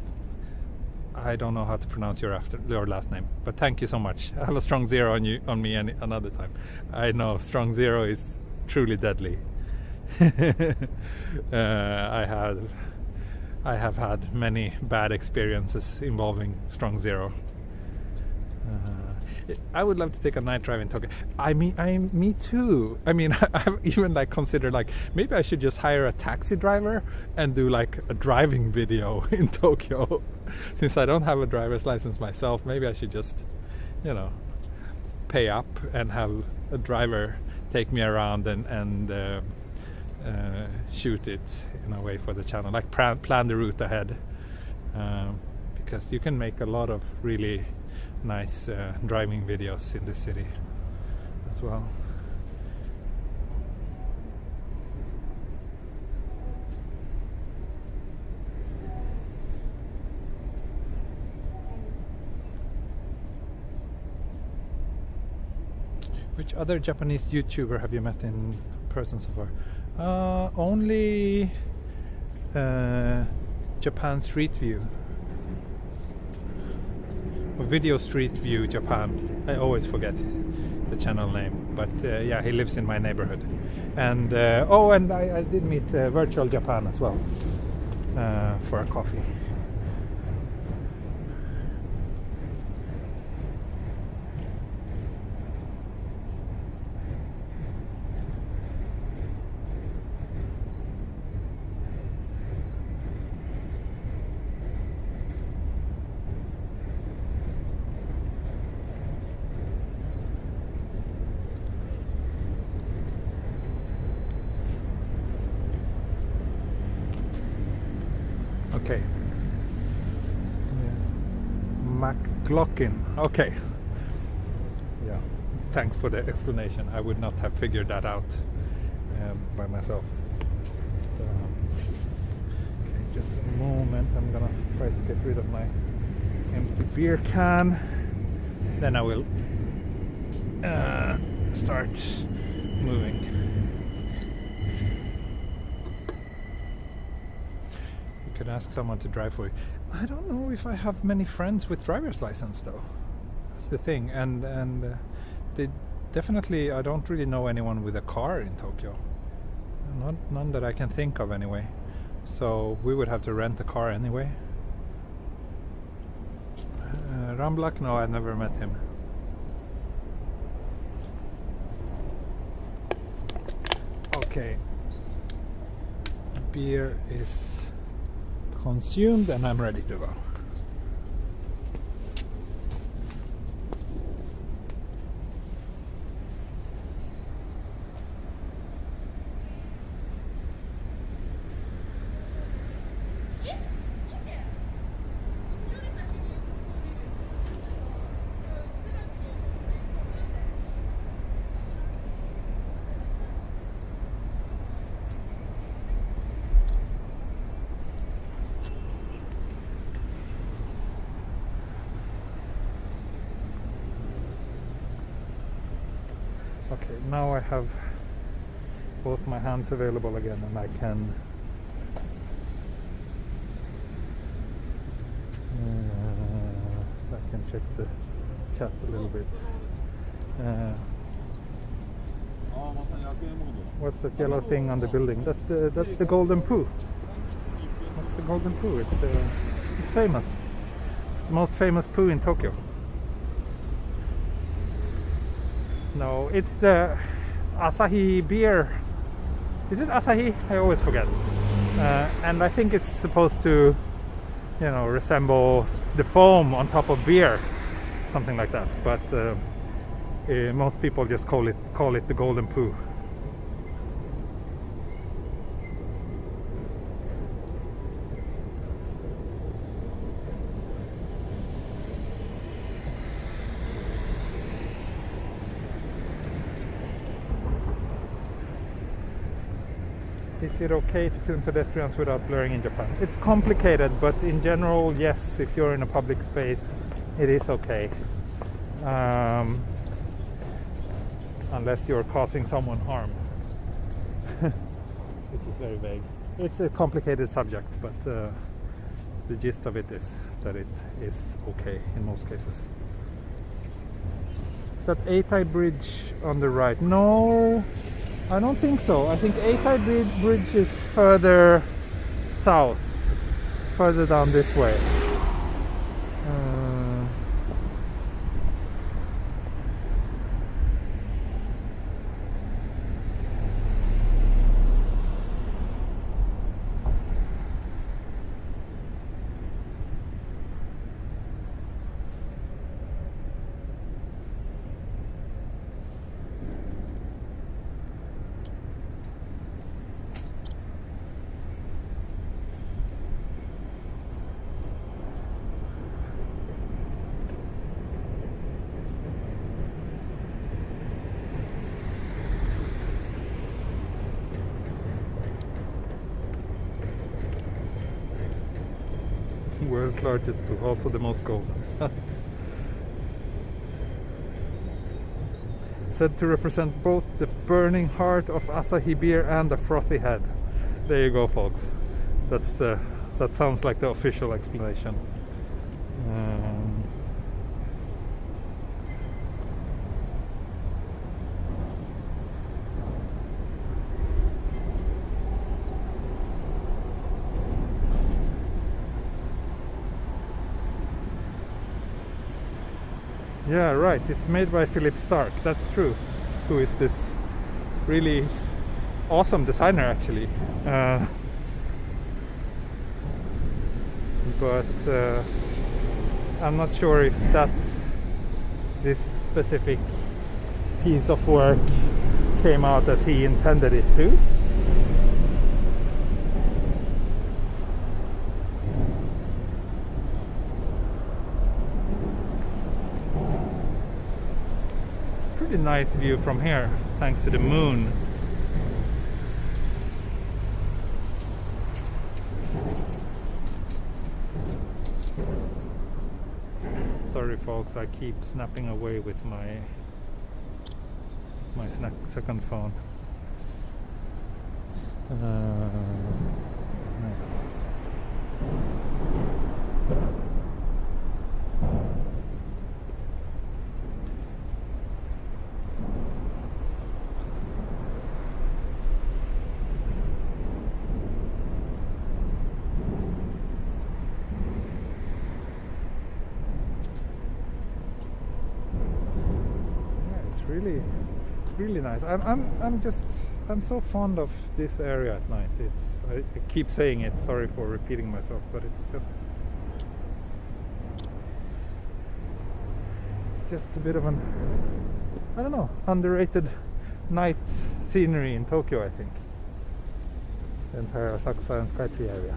I don't know how to pronounce your last name, but thank you so much. I have a strong zero on me another time. I know strong zero is truly deadly. I have had many bad experiences involving strong zero. I would love to take a night drive in Tokyo. Me too. I mean, I've even considered maybe I should just hire a taxi driver and do a driving video in Tokyo. Since I don't have a driver's license myself, maybe I should just, pay up and have a driver take me around and shoot it in a way for the channel. Plan the route ahead, because you can make a lot of really nice driving videos in this city as well. Which other Japanese YouTuber have you met in person so far? Only Japan Street View. Video Street View Japan. I always forget the channel name, but yeah, he lives in my neighborhood. And and I did meet Virtual Japan as well for a coffee. Okay. McLaughlin. Okay. Yeah. Thanks for the explanation. I would not have figured that out by myself. Okay, just a moment. I'm gonna try to get rid of my empty beer can. Then I will start moving. You can ask someone to drive for you. I don't know if I have many friends with driver's license though. That's the thing, and they definitely, I don't really know anyone with a car in Tokyo. None that I can think of anyway. So we would have to rent a car anyway. Ramblak? No, I never met him. Okay. Beer is consumed and I'm ready to go. Okay, now I have both my hands available again and I can check the chat a little bit. What's that yellow thing on the building? That's the golden poo. That's the golden poo. It's famous. It's the most famous poo in Tokyo. No, it's the Asahi beer. Is it Asahi? I always forget. And I think it's supposed to, you know, resemble the foam on top of beer, something like that. But most people just call it the golden poo. Is it okay to film pedestrians without blurring in Japan? It's complicated, but in general, yes, if you're in a public space, it is okay. Unless you're causing someone harm. Which is very vague. It's a complicated subject, but the gist of it is that it is okay in most cases. Is that Eitai Bridge on the right? No, I don't think so. I think Eitai Bridge is further south, further down this way. World's largest pool, also the most golden. Said to represent both the burning heart of Asahi beer and the frothy head. There you go, folks. That sounds like the official explanation. Yeah, right, it's made by Philip Stark, that's true. Who is this really awesome designer, actually. But I'm not sure if this specific piece of work came out as he intended it to. Nice view from here, thanks to the moon. Sorry folks, I keep snapping away with my my second phone. Really nice. I'm so fond of this area at night. I keep saying it, sorry for repeating myself, but it's just a bit of an, I don't know, underrated night scenery in Tokyo, I think. The entire Asakusa and Skytree area.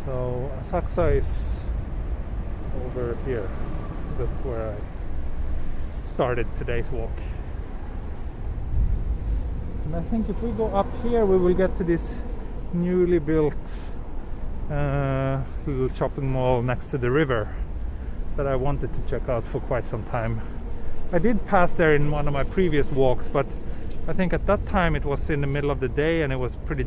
So Asakusa is over here. That's where I started today's walk. And I think if we go up here, we will get to this newly built little shopping mall next to the river that I wanted to check out for quite some time. I did pass there in one of my previous walks, but I think at that time it was in the middle of the day and it was pretty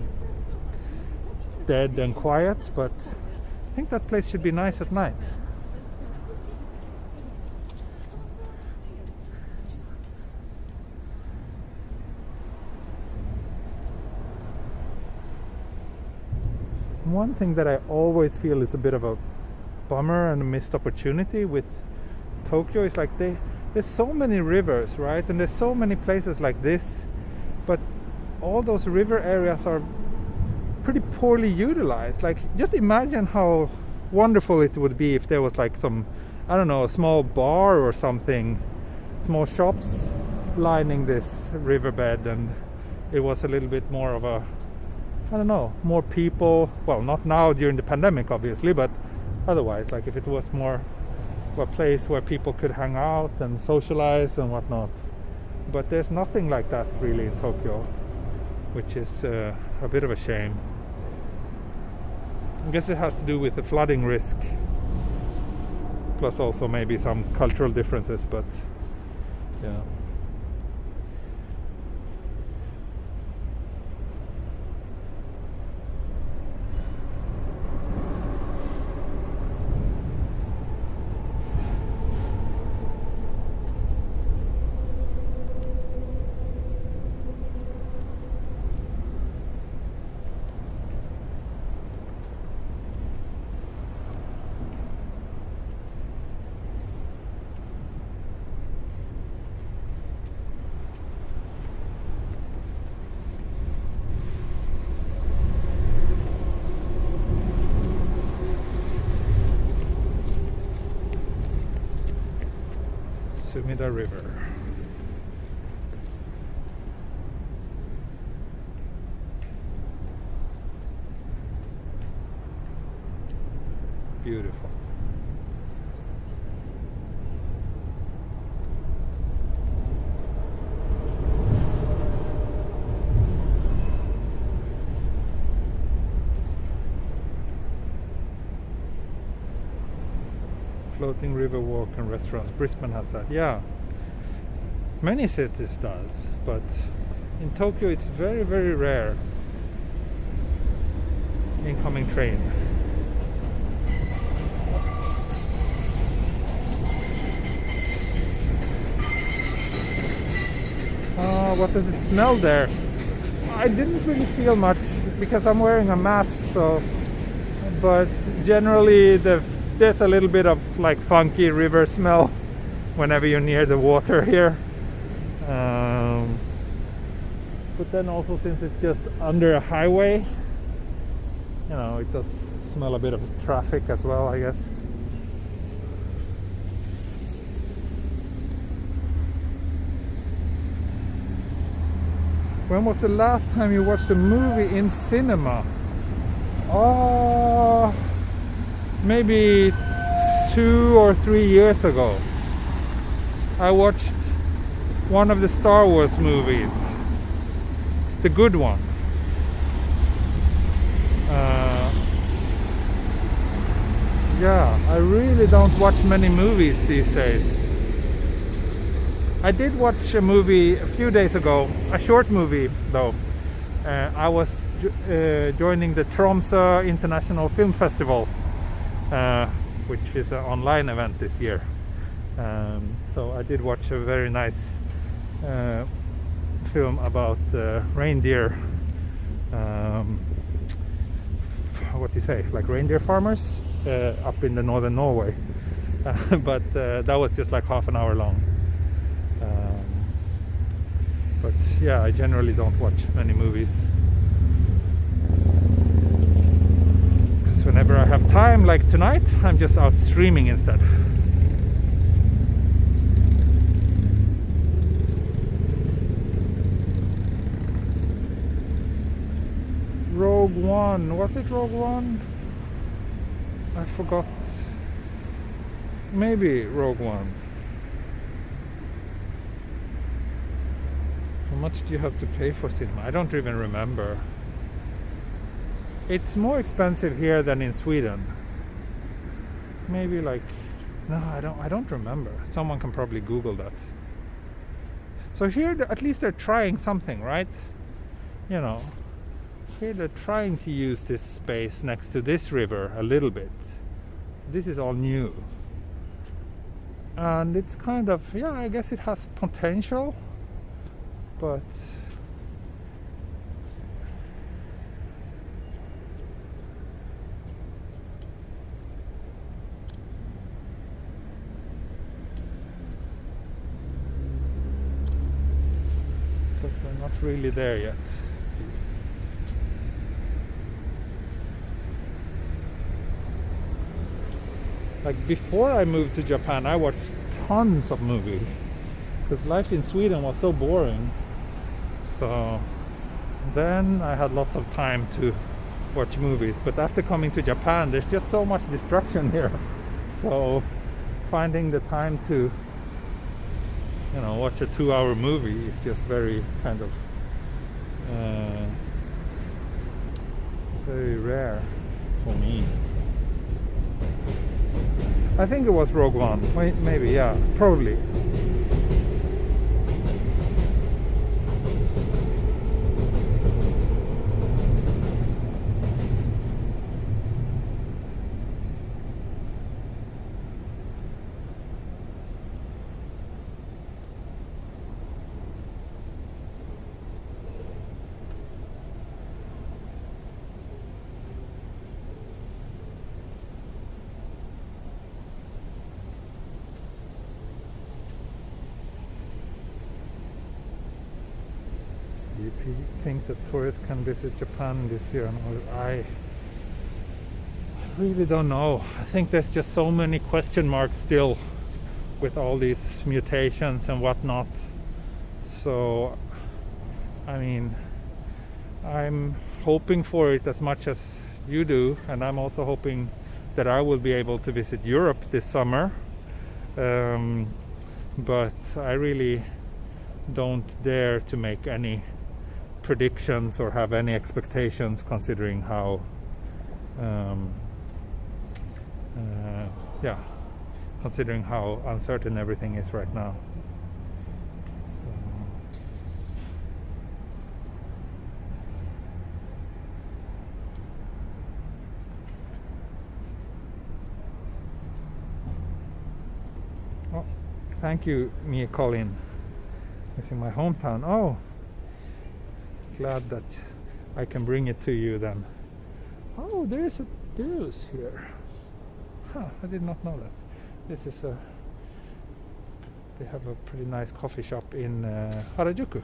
dead and quiet, but I think that place should be nice at night. One thing that I always feel is a bit of a bummer and a missed opportunity with Tokyo is like there's so many rivers, right? And there's so many places like this, but all those river areas are pretty poorly utilized. Like, just imagine how wonderful it would be if there was like some, I don't know, a small bar or something, small shops lining this riverbed, and it was a little bit more of a, I don't know, more people, well, not now during the pandemic obviously, but otherwise, like if it was more of a place where people could hang out and socialize and whatnot. But there's nothing like that really in Tokyo, which is a bit of a shame. I guess it has to do with the flooding risk, plus also maybe some cultural differences, but yeah. Sumida River. Beautiful. Floating river walk and restaurants. Brisbane has that. Yeah, many cities does, but in Tokyo it's very, very rare. Incoming train. What does it smell there? I didn't really feel much because I'm wearing a mask, so, but generally there's a little bit of like funky river smell whenever you're near the water here. But then also, since it's just under a highway, you know, it does smell a bit of traffic as well, I guess. When was the last time you watched a movie in cinema? Oh, maybe 2 or 3 years ago. I watched one of the Star Wars movies, the good one. Yeah, I really don't watch many movies these days. I did watch a movie a few days ago, a short movie though. I was joining the Tromsø International Film Festival, which is an online event this year. So I did watch a very nice film about reindeer. What do you say? Like reindeer farmers up in the northern Norway. But that was just like half an hour long. But yeah, I generally don't watch many movies. Because whenever I have time, like tonight, I'm just out streaming instead. Rogue One, was it Rogue One? I forgot. Maybe Rogue One. How much do you have to pay for cinema? I don't even remember. It's more expensive here than in Sweden. Maybe like, no, I don't remember. Someone can probably Google that. So here at least they're trying something, right? You know, here they're trying to use this space next to this river a little bit. This is all new. And it's kind of, yeah, I guess it has potential. But we're not really there yet. Like before I moved to Japan, I watched tons of movies because life in Sweden was so boring. So then I had lots of time to watch movies. But after coming to Japan, there's just so much distraction here. So finding the time to, you know, watch a 2-hour movie is just very kind of very rare for me. I think it was Rogue One. Wait, maybe, yeah, probably. Do you think that tourists can visit Japan this year? I really don't know. I think there's just so many question marks still with all these mutations and whatnot. So, I mean, I'm hoping for it as much as you do, and I'm also hoping that I will be able to visit Europe this summer. But I really don't dare to make any predictions or have any expectations, considering how considering how uncertain everything is right now. Oh, thank you, Mia Colin. It's in my hometown. Oh, glad that I can bring it to you then. Oh, there's a Deus here. Huh, I did not know that. This is they have a pretty nice coffee shop in Harajuku.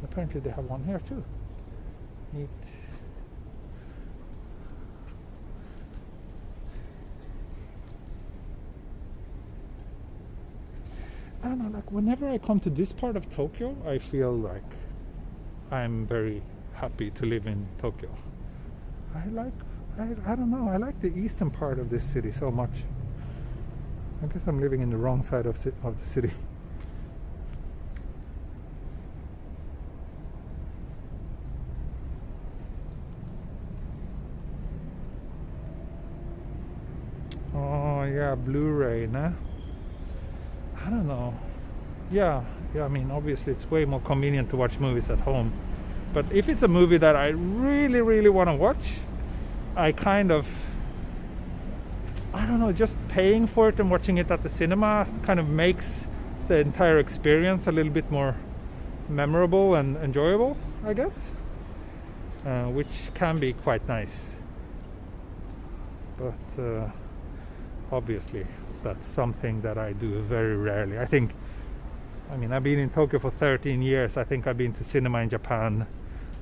Apparently they have one here too. Neat. I don't know, like whenever I come to this part of Tokyo, I feel like I'm very happy to live in Tokyo. I don't know, I like the eastern part of this city so much. I guess I'm living in the wrong side of the city. Oh yeah, Blu-ray, nah? I don't know. Yeah, I mean, obviously it's way more convenient to watch movies at home. But if it's a movie that I really, really want to watch, I kind of, I don't know, just paying for it and watching it at the cinema kind of makes the entire experience a little bit more memorable and enjoyable, I guess. Which can be quite nice. But obviously that's something that I do very rarely. I mean, I've been in Tokyo for 13 years. I think I've been to cinema in Japan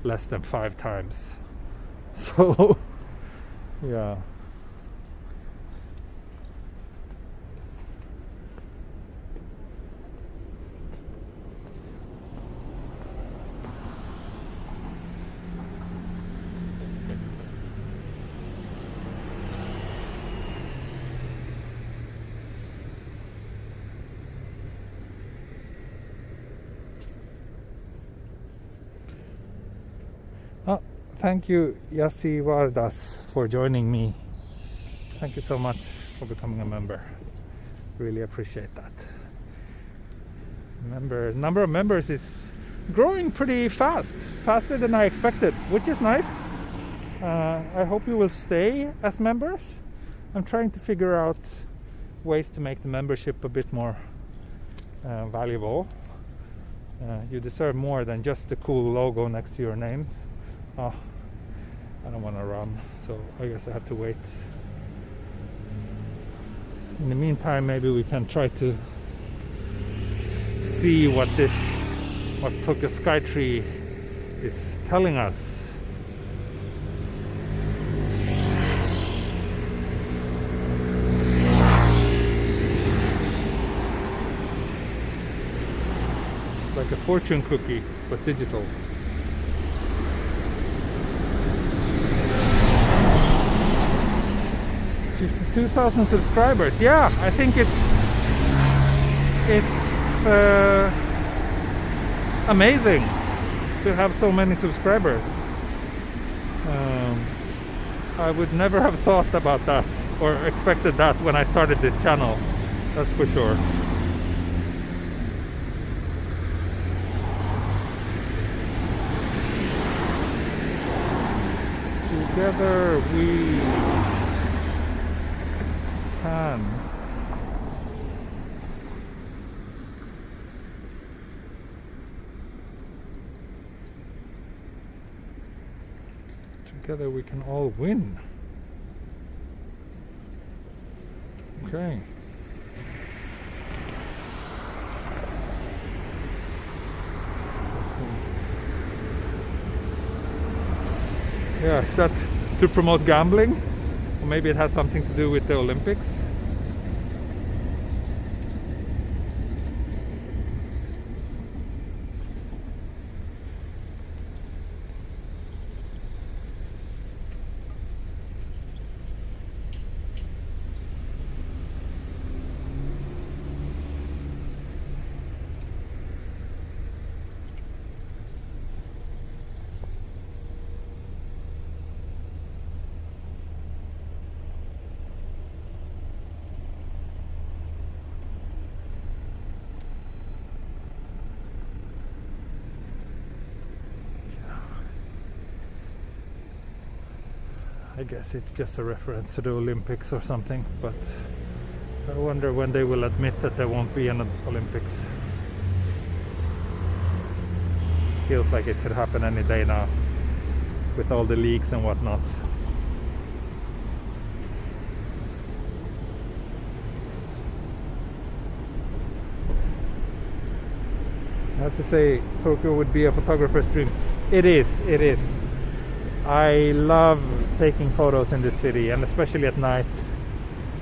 less than 5 times. So, yeah. Thank you, Yasi Vardas, for joining me. Thank you so much for becoming a member. Really appreciate that. Number of members is growing pretty fast, faster than I expected, which is nice. I hope you will stay as members. I'm trying to figure out ways to make the membership a bit more valuable. You deserve more than just the cool logo next to your names. Oh, I don't want to run, so I guess I have to wait. In the meantime, maybe we can try to see what Tokyo Skytree is telling us. It's like a fortune cookie, but digital. 52,000 subscribers. Yeah, I think it's amazing to have so many subscribers. I would never have thought about that or expected that when I started this channel, that's for sure. Together we can. Together we can all win. Okay. Yeah, is that to promote gambling? Or maybe it has something to do with the Olympics? I guess it's just a reference to the Olympics or something, but I wonder when they will admit that there won't be an Olympics. Feels like it could happen any day now with all the leaks and whatnot. I have to say, Tokyo would be a photographer's dream. It is. I love taking photos in this city, and especially at night,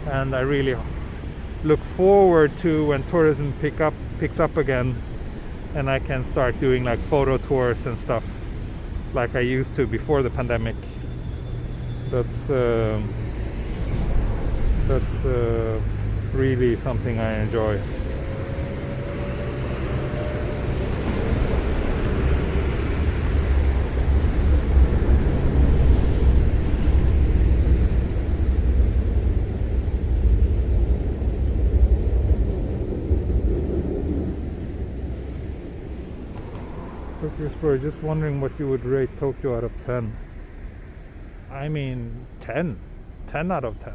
and I really look forward to when tourism picks up again and I can start doing like photo tours and stuff. like I used to before the pandemic. That's really something I enjoy. Tokyo Explorer, just wondering what you would rate Tokyo out of 10. I mean 10 out of 10.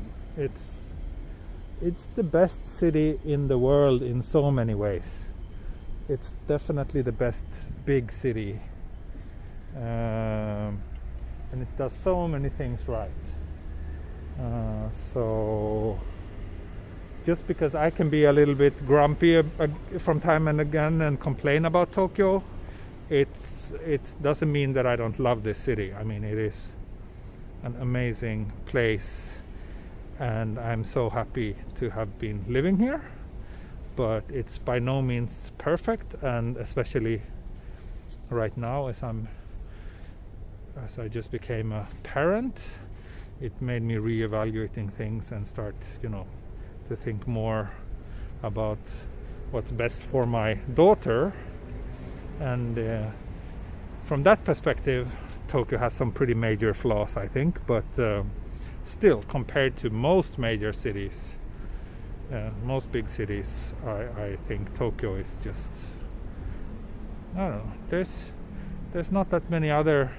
It's the best city in the world in so many ways. It's definitely the best big city, and it does so many things right. So just because I can be a little bit grumpy from time and again and complain about Tokyo, it doesn't mean that I don't love this city. I mean, it is an amazing place, and I'm so happy to have been living here, but it's by no means perfect, and especially right now as I just became a parent, it made me reevaluating things and start, to think more about what's best for my daughter. And from that perspective, Tokyo has some pretty major flaws, I think, but still, compared to most major cities, most big cities, I think Tokyo is just, I don't know, there's not that many other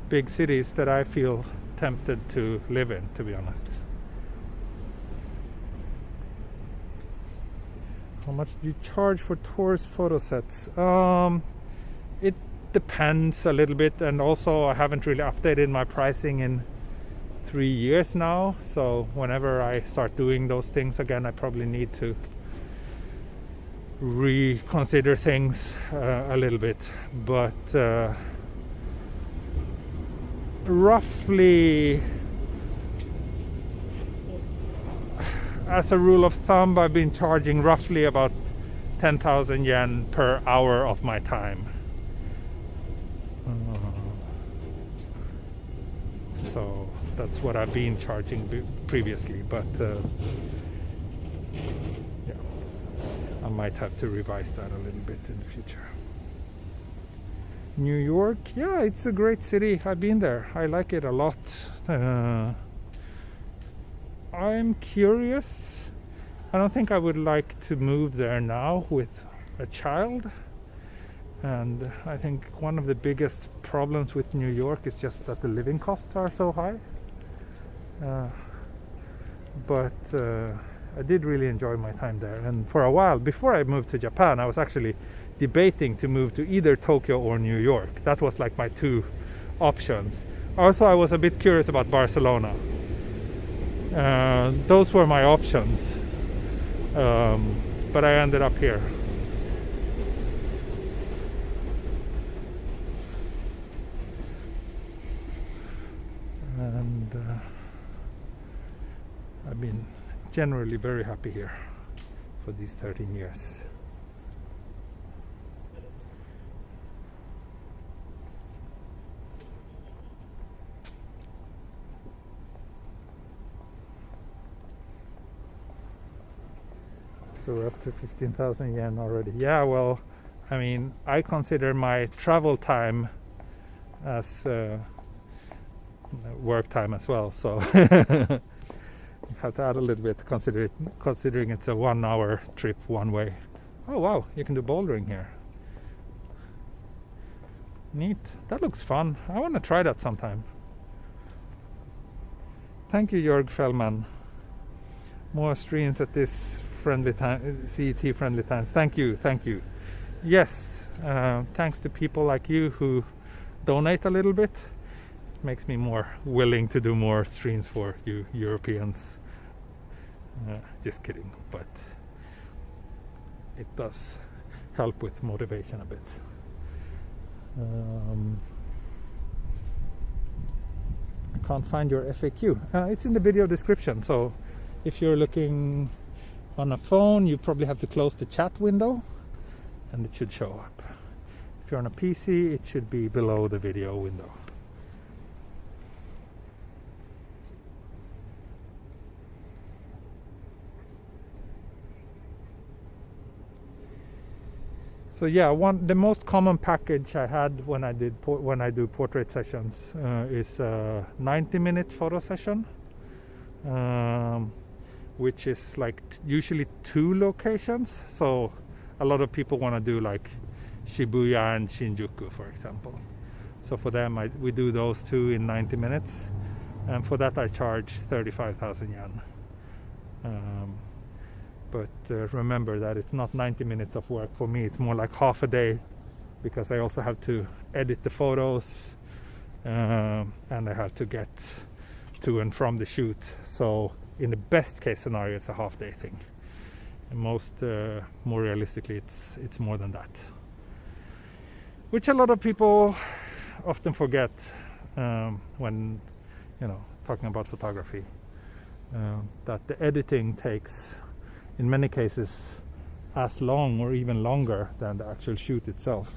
big cities that I feel tempted to live in, to be honest. How much do you charge for tourist photo sets? It depends a little bit, and also I haven't really updated my pricing in 3 years now, so whenever I start doing those things again, I probably need to reconsider things a little bit, but roughly, as a rule of thumb, I've been charging roughly about 10,000 yen per hour of my time. So that's what I've been charging previously, but yeah, I might have to revise that a little bit in the future. New York, yeah, it's a great city. I've been there. I like it a lot. I'm curious. I don't think I would like to move there now with a child. And I think one of the biggest problems with New York is just that the living costs are so high. But I did really enjoy my time there. And for a while, before I moved to Japan, I was actually debating to move to either Tokyo or New York. That was like my two options. Also, I was a bit curious about Barcelona. Those were my options. But I ended up here. And I've been generally very happy here for these 13 years. So we're up to 15,000 yen already. Yeah, well, I mean, I consider my travel time as work time as well, so you have to add a little bit, considering it's a 1 hour trip one way. Oh wow, you can do bouldering here. Neat. That looks fun. I want to try that sometime. Thank you, Jörg Fellman. More streams at this friendly time, CET friendly times. Thank you. Yes, thanks to people like you who donate a little bit. Makes me more willing to do more streams for you Europeans. Just kidding, but it does help with motivation a bit. I can't find your FAQ. It's in the video description, so if you're looking on a phone, you probably have to close the chat window and it should show up. If you're on a PC, it should be below the video window. So yeah, the most common package I had when I do portrait sessions is a 90-minute photo session, which is like usually 2 locations. So a lot of people want to do like Shibuya and Shinjuku, for example. So for them, we do those 2 in 90 minutes, and for that I charge 35,000 yen. But remember that it's not 90 minutes of work for me. It's more like half a day, because I also have to edit the photos, and I have to get to and from the shoot. So in the best case scenario, it's a half-day thing. And more realistically, it's more than that, which a lot of people often forget when talking about photography. That the editing takes, in many cases, as long or even longer than the actual shoot itself.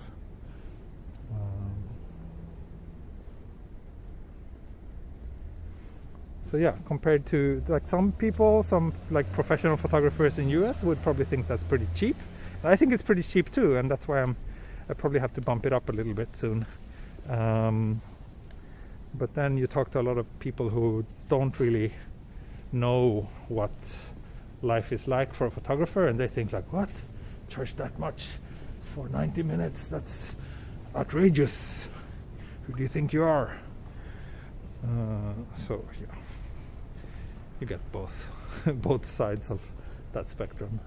So yeah, compared to like some people, some like professional photographers in US would probably think that's pretty cheap. I think it's pretty cheap too, and that's why I probably have to bump it up a little bit soon. But then you talk to a lot of people who don't really know what life is like for a photographer, and they think like, what? Charge that much for 90 minutes? That's outrageous. Who do you think you are? So yeah, you get both sides of that spectrum.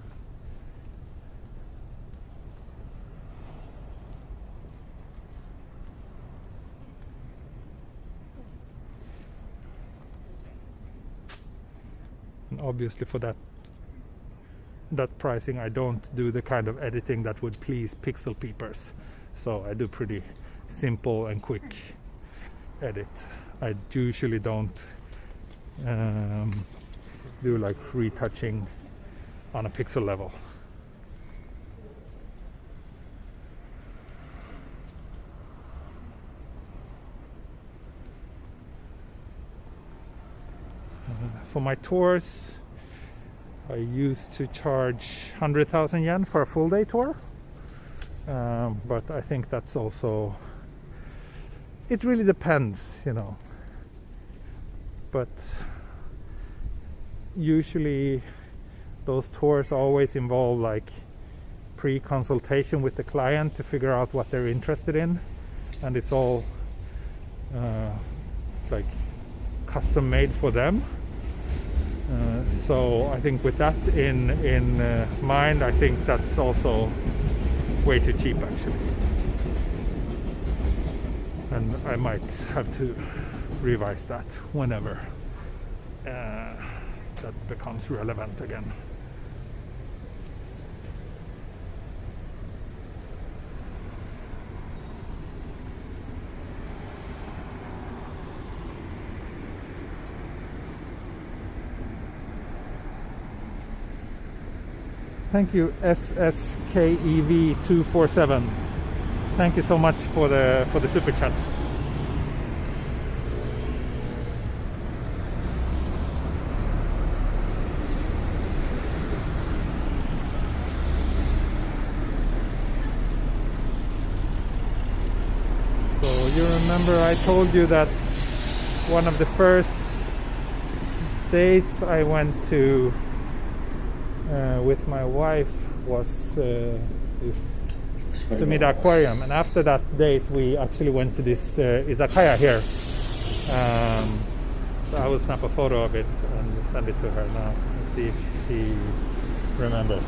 And obviously for that pricing, I don't do the kind of editing that would please pixel peepers. So I do pretty simple and quick edit. I usually don't do like retouching on a pixel level. For my tours, I used to charge 100,000 yen for a full day tour, but I think that's also, it really depends, but usually those tours always involve like pre-consultation with the client to figure out what they're interested in, and it's all like custom made for them. So I think with that in mind, I think that's also way too cheap actually, and I might have to revise that whenever that becomes relevant again. Thank you, SSKEV247. Thank you so much for the super chat. So you remember I told you that one of the first dates I went to with my wife was this Sumida aquarium, and after that date we actually went to this izakaya here. So I will snap a photo of it and send it to her now and see if she remembers.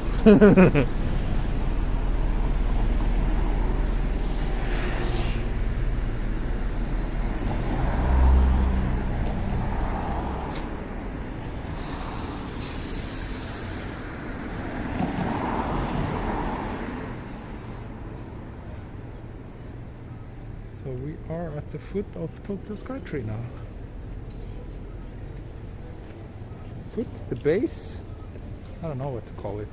So we are at the foot of Tokyo Skytree now. Foot? The base? I don't know what to call it.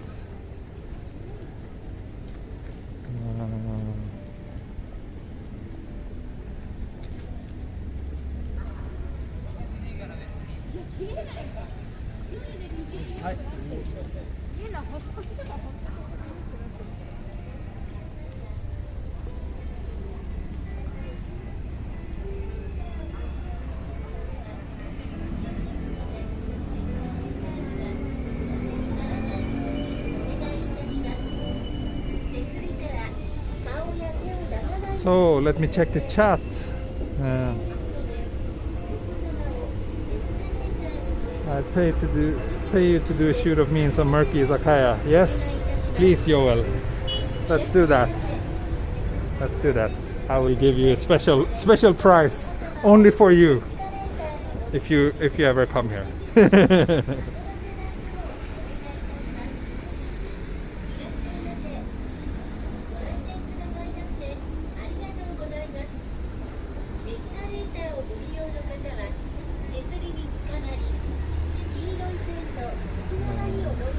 So let me check the chat. I pay you to do a shoot of me in some murky izakaya. Yes, please, Joel. Let's do that. Let's do that. I will give you a special price only for you if you ever come here.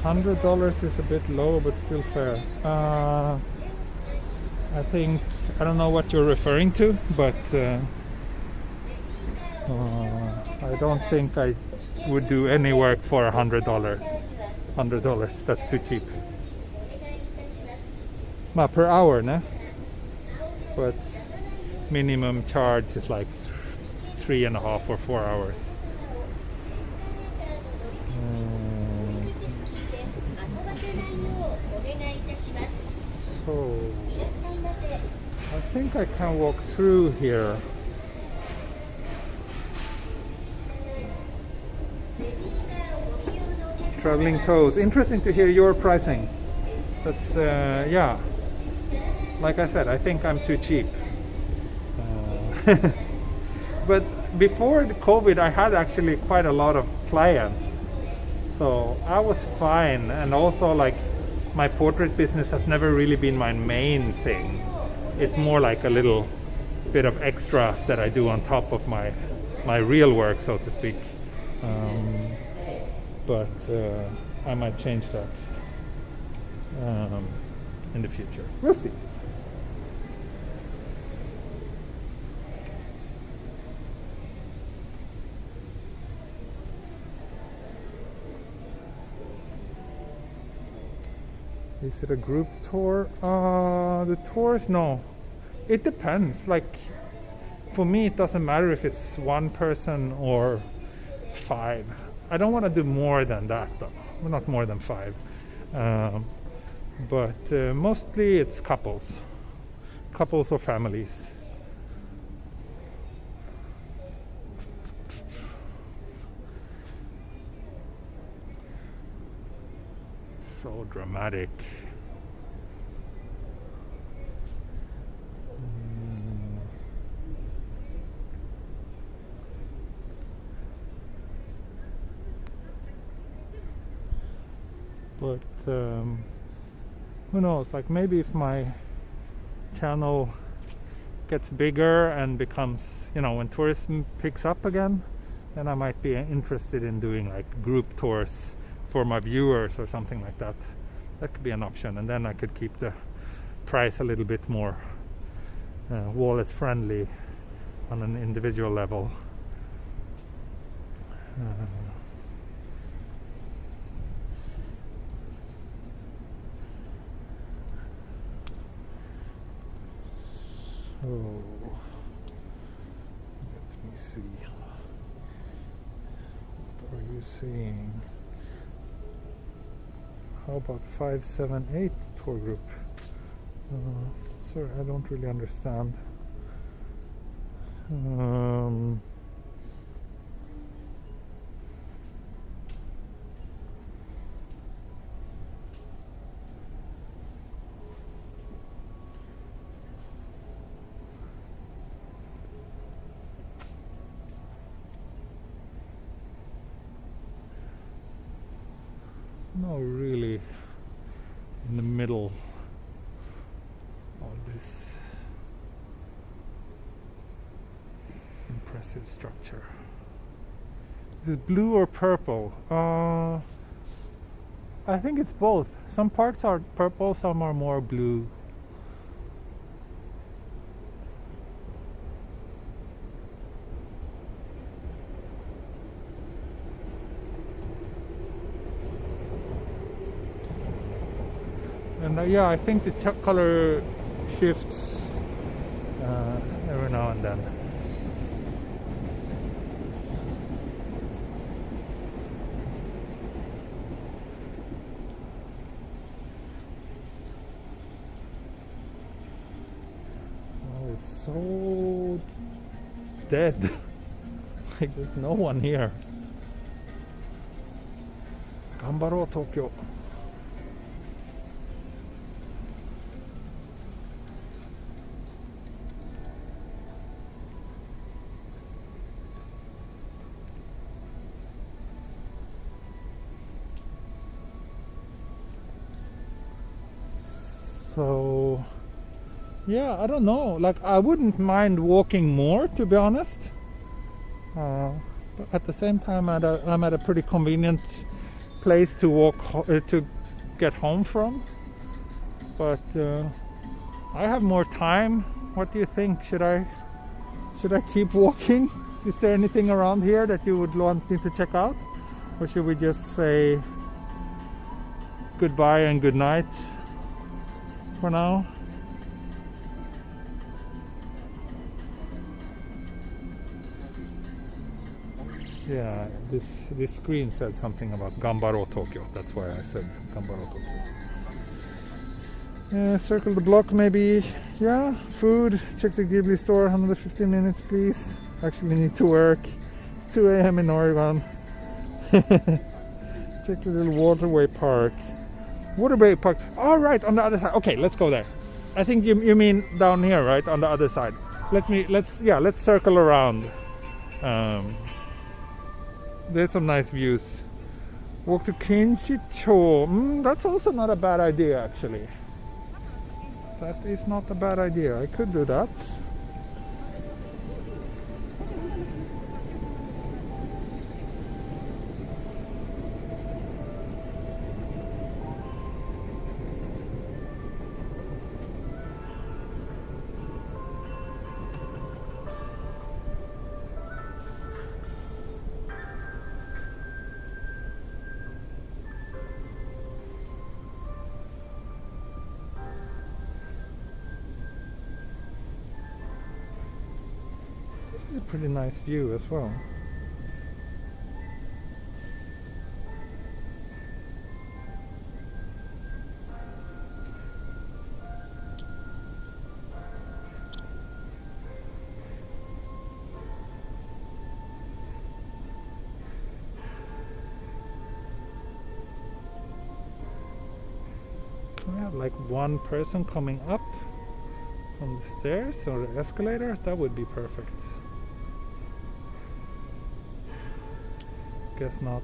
$100 is a bit low, but still fair. I think, I don't know what you're referring to, but I don't think I would do any work for $100. $100, that's too cheap. Per hour, no? But minimum charge is like 3.5 or 4 hours. So I think I can walk through here. Traveling toes. Interesting to hear your pricing. That's yeah. Like I said, I think I'm too cheap. But before the COVID, I had actually quite a lot of clients, so I was fine. And also, like, my portrait business has never really been my main thing. It's more like a little bit of extra that I do on top of my real work, so to speak. But I might change that in the future. We'll see. Is it a group tour? The tours, no. It depends. Like, for me, it doesn't matter if it's one person or 5. I don't want to do more than that, though. Well, not more than 5. But mostly it's couples or families. So dramatic. But who knows, like, maybe if my channel gets bigger and becomes, you know, when tourism picks up again, then I might be interested in doing like group tours for my viewers or something like that. That could be an option, and then I could keep the price a little bit more wallet friendly on an individual level. So let me see. What are you seeing? How about 578 tour group? Sorry, I don't really understand. No, really, in the middle of this impressive structure. Is it blue or purple? I think it's both. Some parts are purple, some are more blue. And yeah, I think the color shifts every now and then. Well, so dead. Like there's no one here. Gambaro Tokyo. So yeah, I don't know, like I wouldn't mind walking more, to be honest, but at the same time I'm at a pretty convenient place to walk to get home from, but I have more time. What do you think? Should I keep walking? Is there anything around here that you would want me to check out, or should we just say goodbye and good night for now? Yeah, this screen said something about Gambaro Tokyo. That's why I said Gambaro Tokyo. Circle the block maybe. Yeah, food. Check the Ghibli store. Another 15 minutes, please. Actually need to work. It's 2 a.m. in Oregon. Check the little waterway park. Waterway park. All right, on the other side. Okay, let's go there. I think you mean down here, right? On the other side. Let's circle around. There's some nice views. Walk to Kinshicho. That's also not a bad idea, actually. That is not a bad idea. I could do that. This is a pretty nice view as well. Can we have like one person coming up on the stairs or the escalator? That would be perfect. Guess not.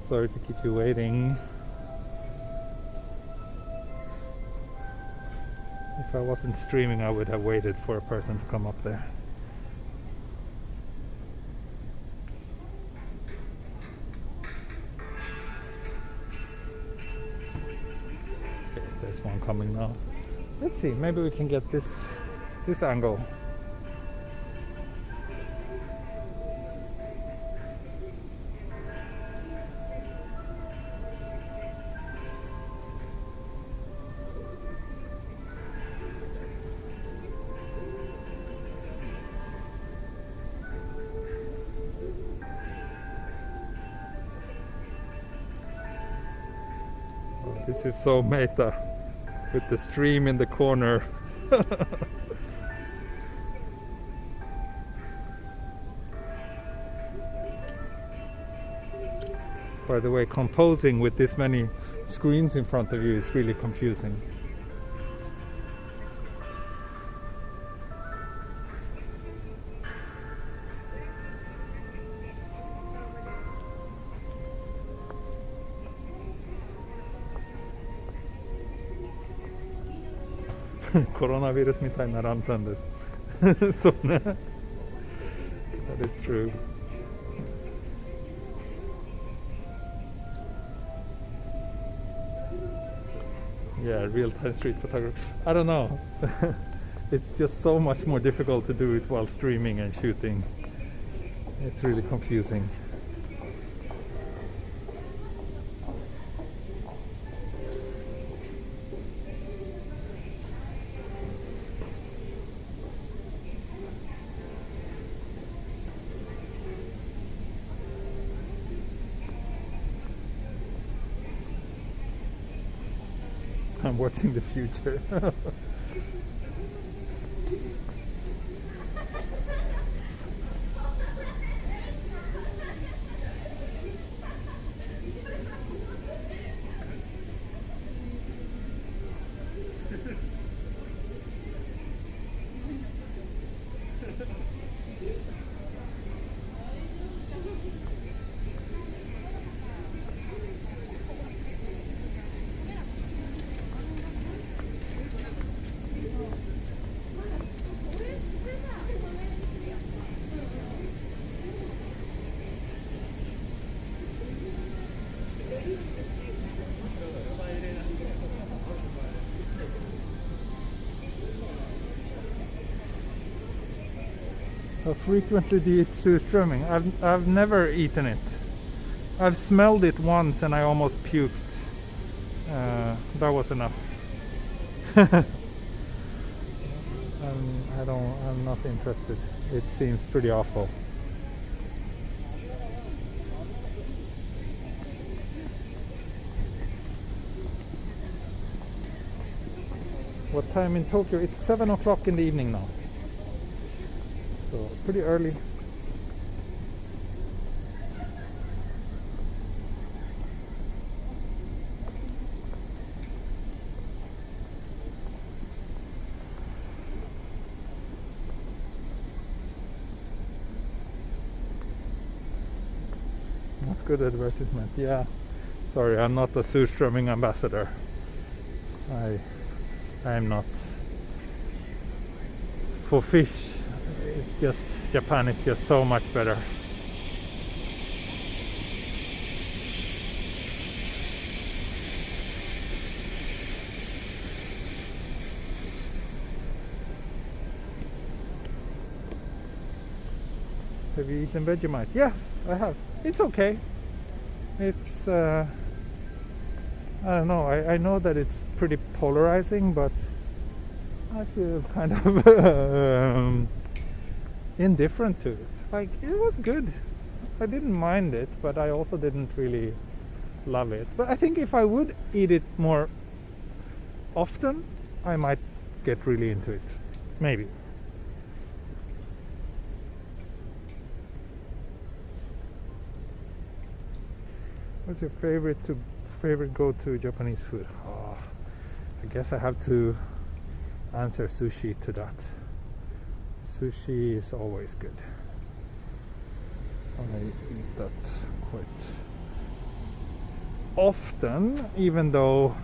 Sorry to keep you waiting. If I wasn't streaming, I would have waited for a person to come up there. Okay, there's one coming now. Let's see, maybe we can get this angle. This is so meta, with the stream in the corner. By the way, composing with this many screens in front of you is really confusing. Coronavirus みたいなランタンです。そうね。That is true. Yeah, real-time street photography. I don't know. It's just so much more difficult to do it while streaming and shooting. It's really confusing. I'm watching the future. How frequently do you eat surströmming? I've never eaten it. I've smelled it once and I almost puked. That was enough. I'm not interested. It seems pretty awful. What time in Tokyo? It's 7 o'clock in the evening now. So pretty early. Not good advertisement. Yeah. Sorry, I'm not a surströmming ambassador. I am not. For fish, it's just Japan is just so much better. Have you eaten Vegemite? Yes, I have. It's okay. It's I don't know. I know that it's pretty polarizing, but I feel kind of indifferent to it. Like, it was good. I didn't mind it, but I also didn't really love it. But I think if I would eat it more often, I might get really into it. Maybe. What's your favorite go-to Japanese food? Oh, I guess I have to answer sushi to that. Sushi is always good. I eat that quite often, even though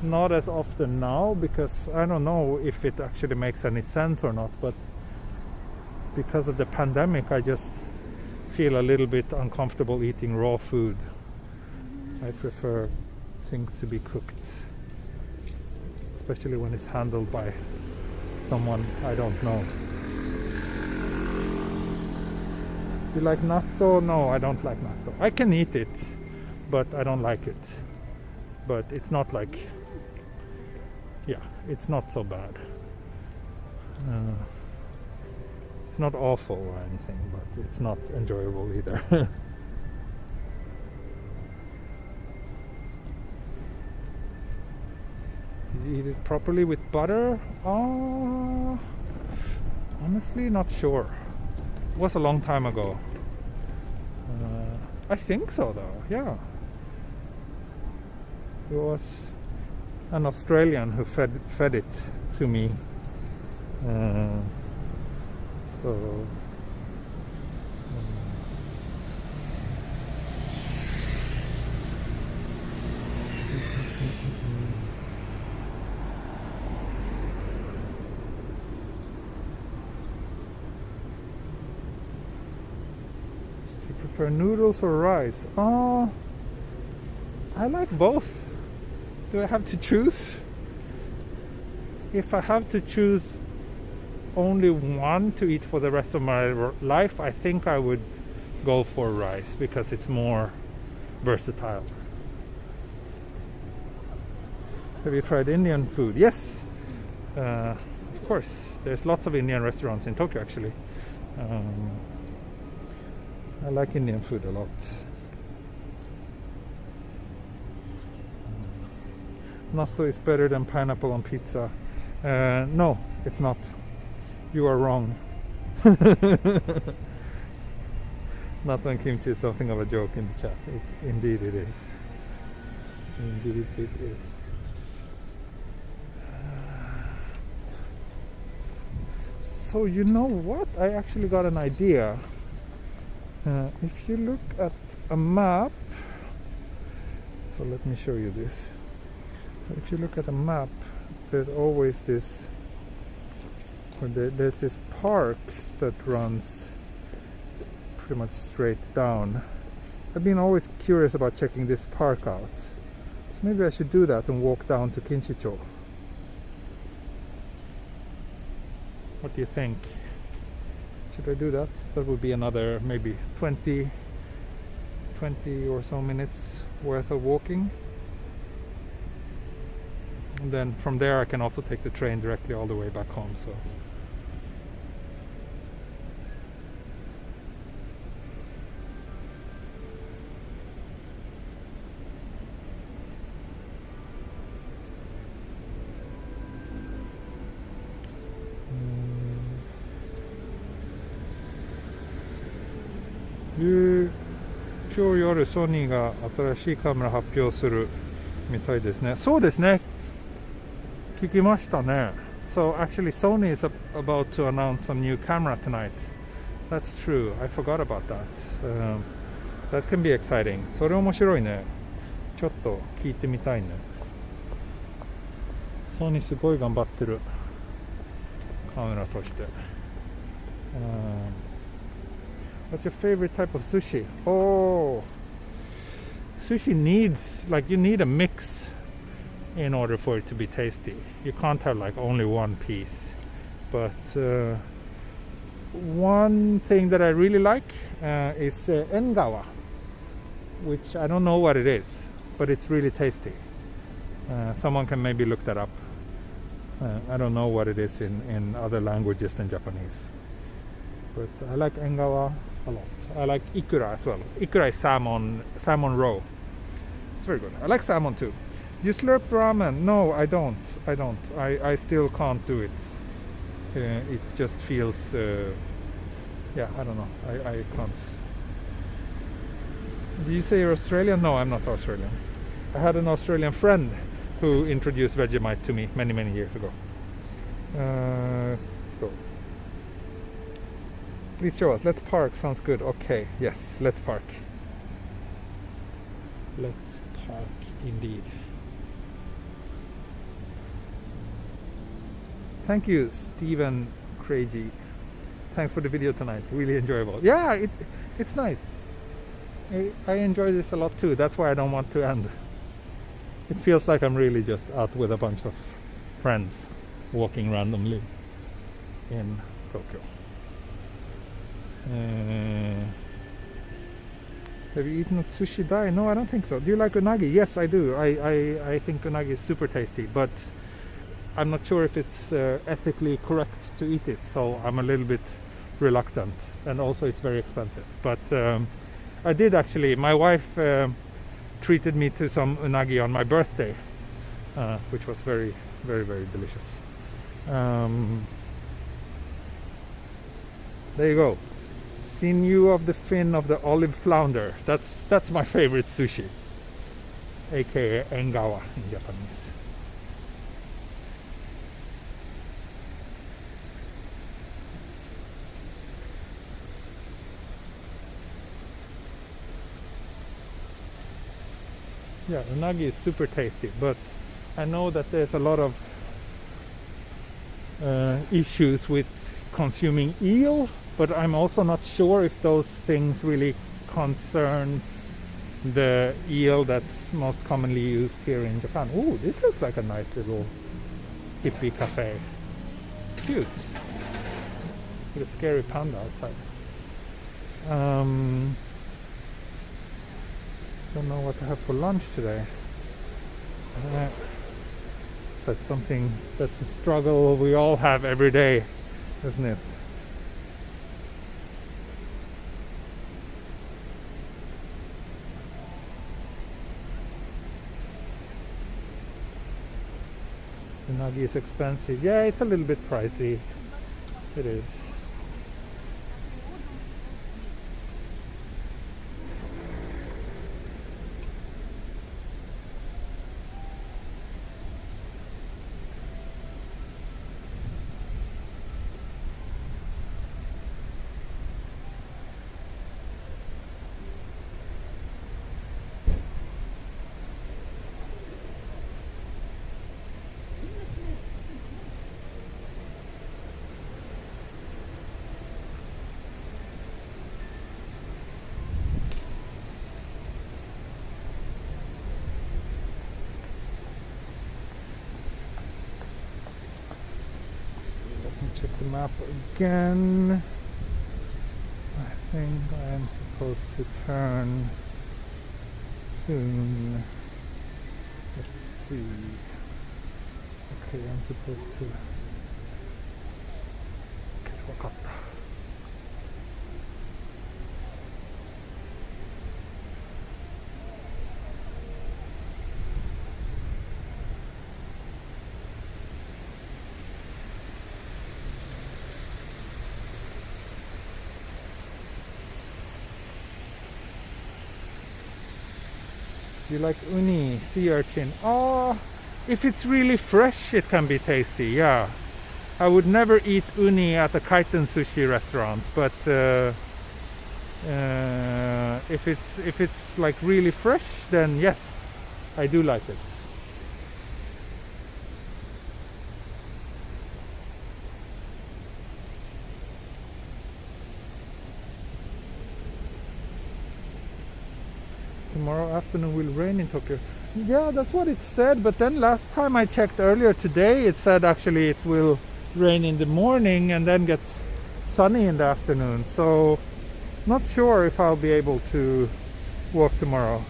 not as often now, because I don't know if it actually makes any sense or not, but because of the pandemic I just feel a little bit uncomfortable eating raw food. I prefer things to be cooked, especially when it's handled by someone I don't know. You like natto? No, I don't like natto. I can eat it, but I don't like it. But it's not like, yeah, it's not so bad. It's not awful or anything, but it's not enjoyable either. You eat it properly with butter? Honestly, not sure. It was a long time ago. I think so, though. Yeah. It was an Australian who fed it to me. So. For noodles or rice? I like both. Do I have to choose? If I have to choose only one to eat for the rest of my life, I think I would go for rice because it's more versatile. Have you tried Indian food? Yes, of course. There's lots of Indian restaurants in Tokyo actually. I like Indian food a lot. Natto is better than pineapple on pizza. No, it's not. You are wrong. Natto and kimchi is something of a joke in the chat. Indeed it is. Indeed it is. So you know what? I actually got an idea. If you look at a map, so let me show you this. So if you look at a map, there's always this, there's this park that runs pretty much straight down. I've been always curious about checking this park out. So maybe I should do that and walk down to Kinshicho. What do you think? Should I do that? That would be another maybe 20 or so minutes worth of walking. And then from there I can also take the train directly all the way back home. So今日夜ソニーが新しいカメラ発表するみたいですね。そうですね。聞きましたね。So actually Sony is about to announce some new camera tonight. That's true. I forgot about that. That can be exciting. それ面白いね。ちょっと聞いてみたいね。ソニーすごい頑張ってる。カメラとして。What's your favorite type of sushi? Oh, sushi needs, like, you need a mix in order for it to be tasty. You can't have like only one piece. But one thing that I really like is engawa, which I don't know what it is, but it's really tasty. Someone can maybe look that up. I don't know what it is in other languages than Japanese. But I like engawa a lot. I like ikura as well. Ikura is salmon roe. It's very good. I like salmon too. Do you slurp ramen? No, I don't. I still can't do it. It just feels, yeah, I don't know. I can't. Do you say you're Australian? No, I'm not Australian. I had an Australian friend who introduced Vegemite to me many years ago. Go. Please show us. Let's park. Sounds good. Okay. Yes, let's park. Let's park indeed. Thank you, Stephen Craigie. Thanks for the video tonight. Really enjoyable. Yeah, it's nice. I enjoy this a lot too. That's why I don't want to end. It feels like I'm really just out with a bunch of friends walking randomly in Tokyo. Have you eaten sushi dai? No, I don't think so. Do you like unagi? Yes, I do. I think unagi is super tasty, but I'm not sure if it's ethically correct to eat it, so I'm a little bit reluctant, and also it's very expensive. But I did actually, my wife treated me to some unagi on my birthday, which was very delicious. There you go. Sinew of the fin of the olive flounder. That's my favorite sushi, aka engawa in Japanese. Yeah, unagi is super tasty, but I know that there's a lot of issues with consuming eel, but I'm also not sure if those things really concerns the eel that's most commonly used here in Japan. Ooh, this looks like a nice little hippie cafe. Cute. With a scary panda outside. Don't know what to have for lunch today. That's something, that's a struggle we all have every day, isn't it? Unagi is expensive. Yeah, it's a little bit pricey. It is. Check the map again. I think I am supposed to turn soon. Let's see. Okay, I'm supposed to. Okay, わかった。You like uni, sea urchin? Oh, if it's really fresh, it can be tasty. Yeah, I would never eat uni at a kaiten sushi restaurant, but if it's like really fresh, then yes, I do like it. Tomorrow afternoon will rain in Tokyo. Yeah, that's what it said, but then last time I checked earlier today, it said actually it will rain in the morning and then get sunny in the afternoon. So not sure if I'll be able to walk tomorrow.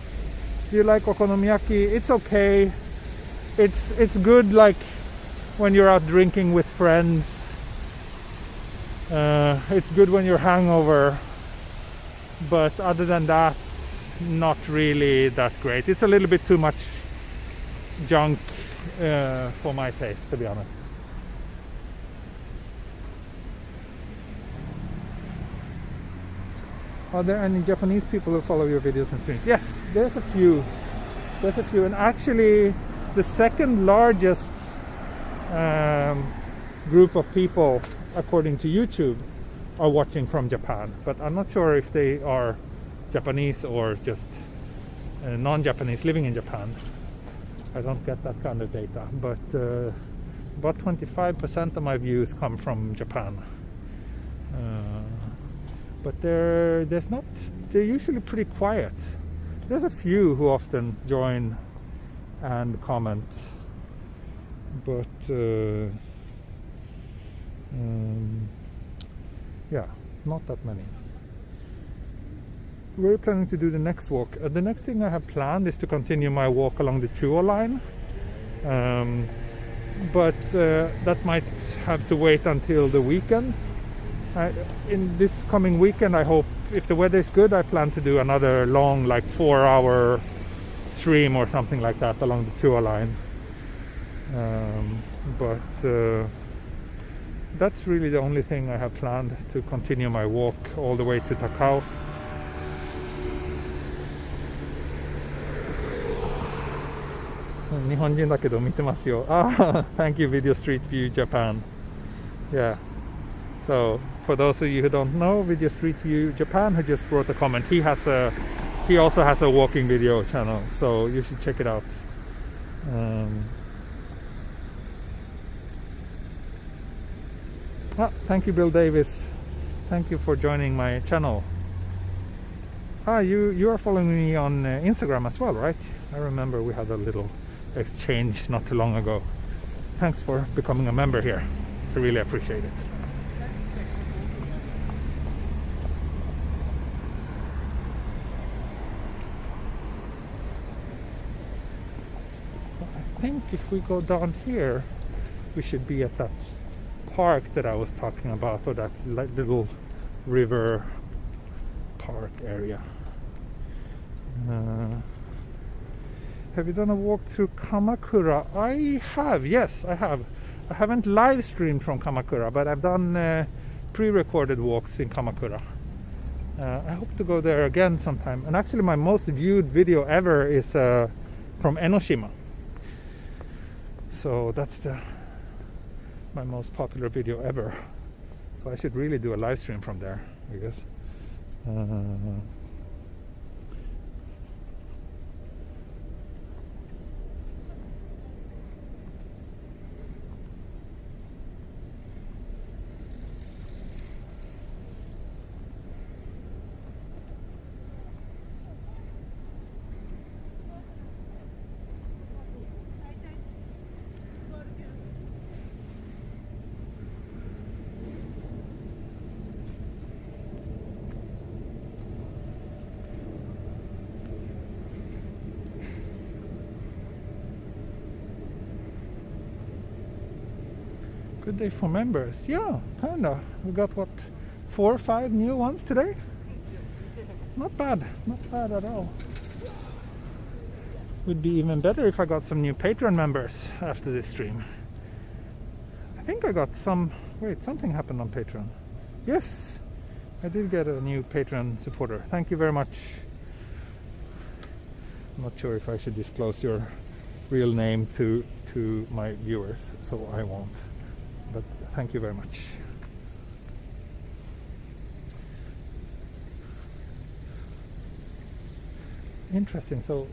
Do you like okonomiyaki? It's okay. It's good like when you're out drinking with friends. It's good when you're hangover, but other than that, not really that great. It's a little bit too much junk for my taste, to be honest. Are there any Japanese people who follow your videos and streams? Yes, there's a few. There's a few, and actually the second largest group of people, according to YouTube, are watching from Japan. But I'm not sure if they are Japanese or just non-Japanese living in Japan. I don't get that kind of data, but about 25% of my views come from Japan. But they're usually pretty quiet. There's a few who often join and comment, but yeah, not that many. Where are you planning to do the next walk? The next thing I have planned is to continue my walk along the Chuo line, but that might have to wait until the weekend. In this coming weekend, I hope, if the weather is good, I plan to do another long, like 4-hour stream or something like that along the Chuo line. But that's really the only thing I have planned, to continue my walk all the way to Takao. Nihonjin da kedo mitemasu yo. Ah, thank you, Video Street View Japan. Yeah. So for those of you who don't know, Video Street View Japan, who just wrote a comment, he also has a walking video channel, so you should check it out. Thank you, Bill Davis. Thank you for joining my channel. You are following me on Instagram as well, right? I remember we had a little exchange not too long ago. Thanks for becoming a member here. I really appreciate it. I think if we go down here, we should be at that park that I was talking about, or that little river park area. Have you done a walk through Kamakura? I have, yes, I have. I haven't live streamed from Kamakura, but I've done pre-recorded walks in Kamakura. I hope to go there again sometime. And actually my most viewed video ever is from Enoshima. So that's my most popular video ever. So I should really do a live stream from there, I guess. Good day for members. Yeah, kinda. We got what, 4 or 5 new ones today? Not bad at all. Would be even better if I got some new Patreon members after this stream. I think I got some. Wait, something happened on Patreon. Yes, I did get a new Patreon supporter. Thank you very much. I'm not sure if I should disclose your real name to my viewers, so I won't. But thank you very much. Interesting. So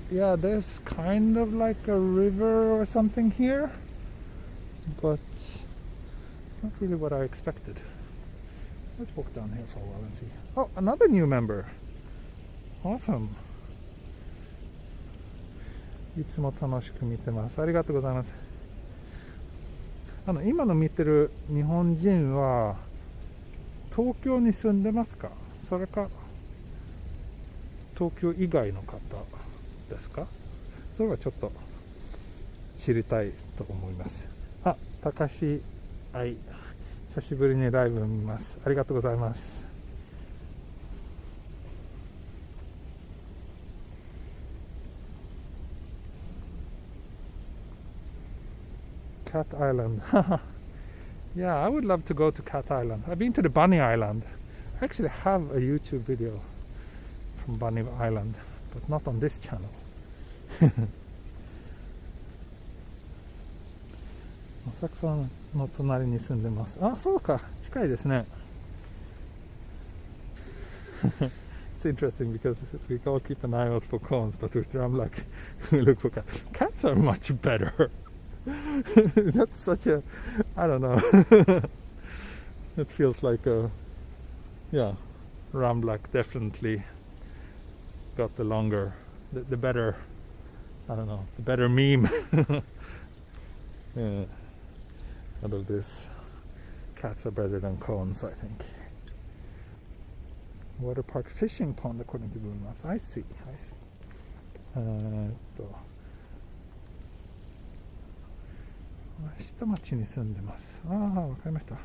yeah, there's kind of like a river or something here, but it's not really what I expected. Let's walk down here for a while and see. Oh, another new member. Awesome. いつも楽しく見てます。ありがとうございます。今の見てる日本人は東京に住んでますか？それか東京以外の方ですか？それはちょっと知りたいと思います。あ、高橋愛、久しぶりにライブ見ます。ありがとうございます。Cat Island. Yeah, I would love to go to Cat Island. I've been to the Bunny Island. I actually have a YouTube video from Bunny Island, but not on this channel. 浅草の隣に住んでます。あ、そうか、近いですね。It's interesting because we all keep an eye out for cones, but I'm like, we look for cats. Cats are much better. That's such a, I don't know. It feels like a, yeah, Ramblak definitely got the longer, the better, I don't know, the better meme. Yeah, out of this. Cats are better than cones, I think. Water park fishing pond according to Google Maps. I see. 下町に住んでます。ああ、わかりました。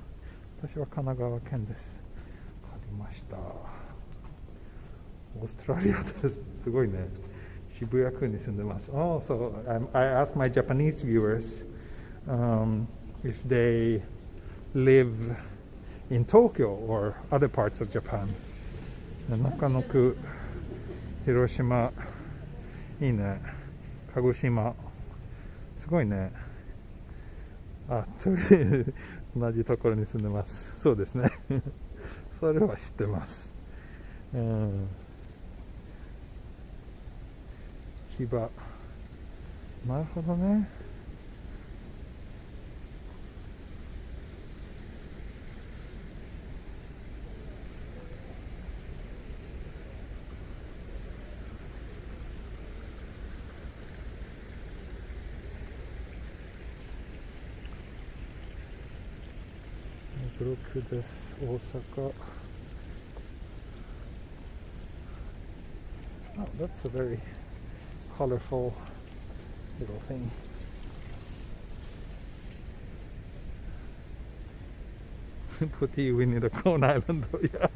私は神奈川県です。わかりました。オーストラリアです。すごいね。渋谷区に住んでます。Oh, so I asked my Japanese viewers if they live in Tokyo or other parts of Japan. 中野区、広島、いいね。鹿児島。すごいね。あ、同じところに住んでます。そうですね。それは知ってます。千葉。なるほどね。ブロックです。大阪。Oh, that's a very colorful little thing. Put you in the Cone Island, yeah.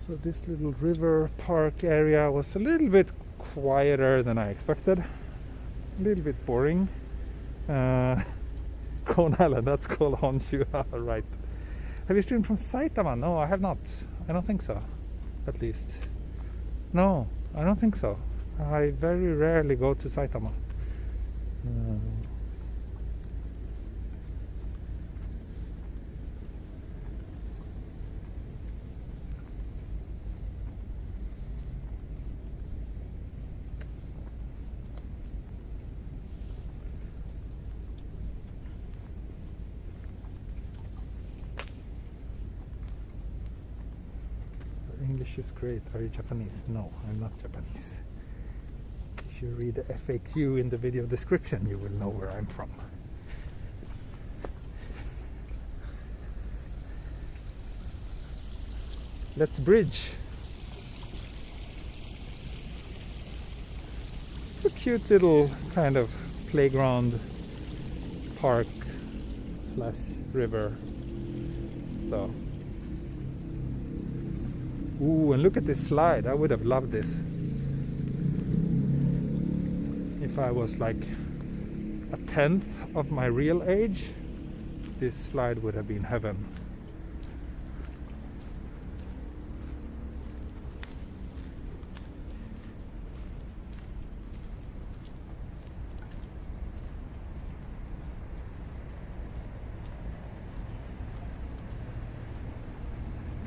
So this little river park area was a little bit quieter than I expected. A little bit boring. Cone Island, that's called Honshu. Right. Have you streamed from Saitama? No, I have not. I don't think so. At least. No, I don't think so. I very rarely go to Saitama. English is great. Are you Japanese? No, I'm not Japanese. If you read the FAQ in the video description, you will know where I'm from. Let's bridge. It's a cute little kind of playground, park / river. So. Ooh, and look at this slide. I would have loved this if I was like a tenth of my real age. This slide would have been heaven.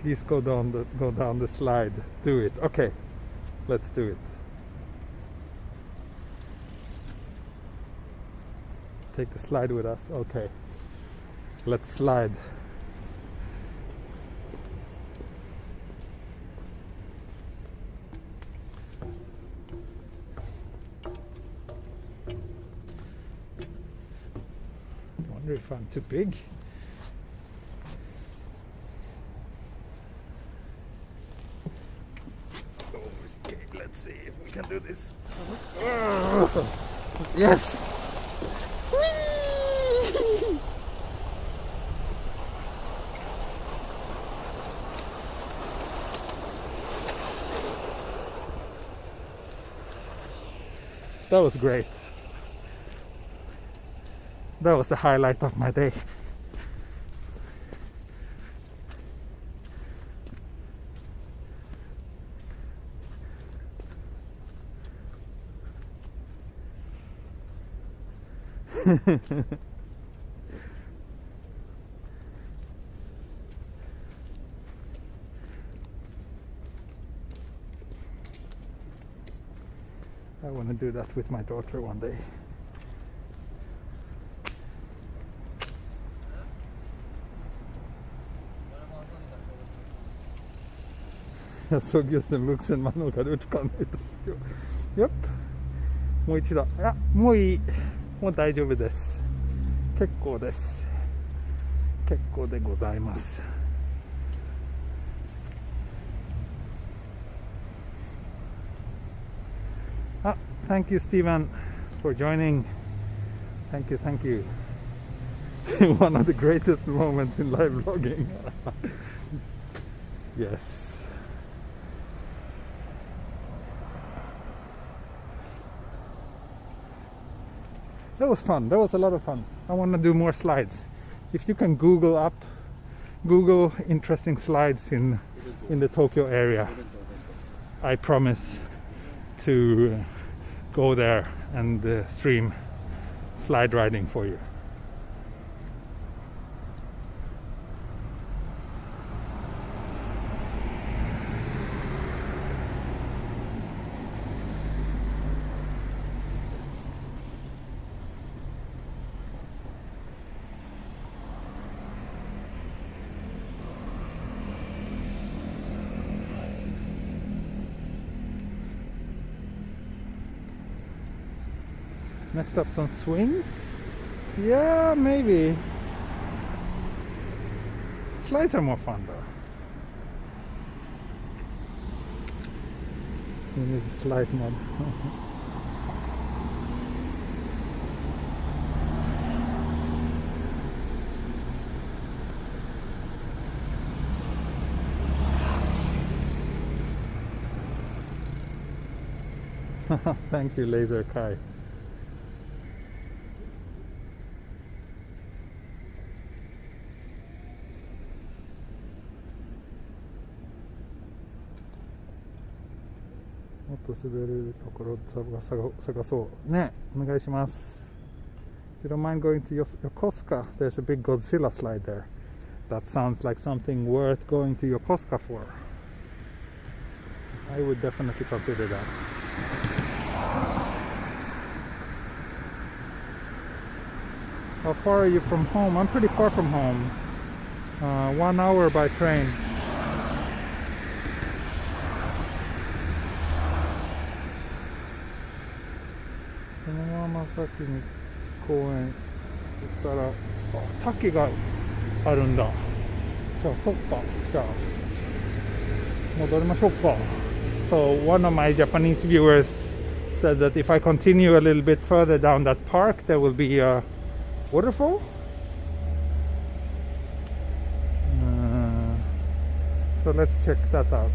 Please go down the slide. Do it. Okay, let's do it. Take the slide with us. Okay, let's slide. I wonder if I'm too big. Can do this. Yes. Whee! That was great. That was the highlight of my day. I want to do that with my daughter one day. Jag såg just en vuxen man åka rutschkana i Tokyo. Japp. もう一度。あ、もういい。もう大丈夫です。結構です。結構でございます。Ah, thank you, Steven, for joining. Thank you, thank you. One of the greatest moments in live vlogging. Yes. That was fun. That was a lot of fun. I want to do more slides. If you can Google interesting slides in the Tokyo area, I promise to go there and stream slide riding for you. Next up, some swings? Yeah, maybe. Slides are more fun though. You need a slide mod. Thank you, Laser Kai.もっと滑れるところ探そうね、お願いします。You don't mind going to Yokosuka? There's a big Godzilla slide there. That sounds like something worth going to Yokosuka for. I would definitely consider that. How far are you from home? I'm pretty far from home. 1 hour by train.このまま先に公園行ったら滝があるんだ。じゃあそっか。じゃあ戻りましょうか。So one of my Japanese viewers said that if I continue a little bit further down that park, there will be a waterfall. So let's check that out.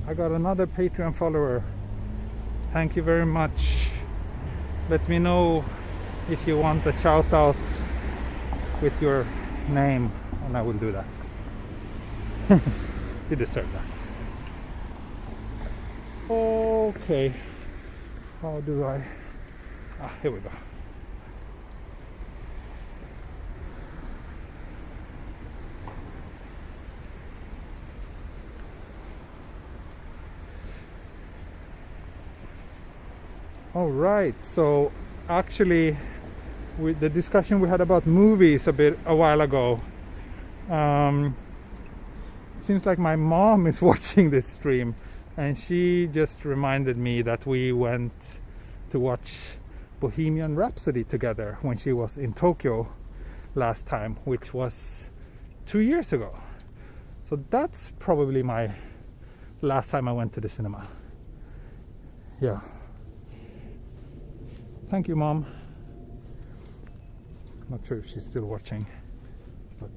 I got another Patreon follower. Thank you very much. Let me know if you want a shout out with your name and I will do that. You deserve that. Okay. How do I... here we go. All right, so actually with the discussion we had about movies a while ago, seems like my mom is watching this stream and she just reminded me that we went to watch Bohemian Rhapsody together when she was in Tokyo last time, which was 2 years ago. So that's probably my last time I went to the cinema. Yeah. Thank you, Mom. Not sure if she's still watching, but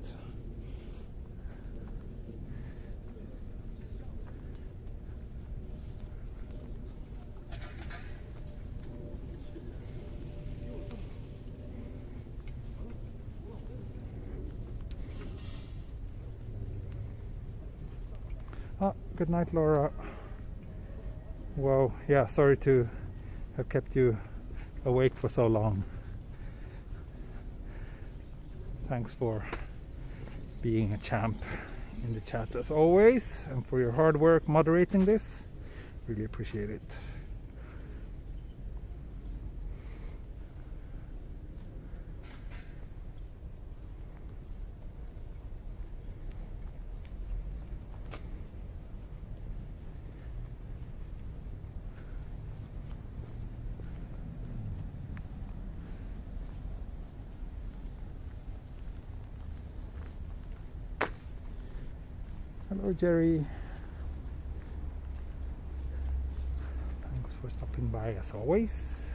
good night, Laura. Well, yeah, sorry to have kept you awake for so long. Thanks for being a champ in the chat as always, and for your hard work moderating this. Really appreciate it. Hello, Jerry. Thanks for stopping by as always.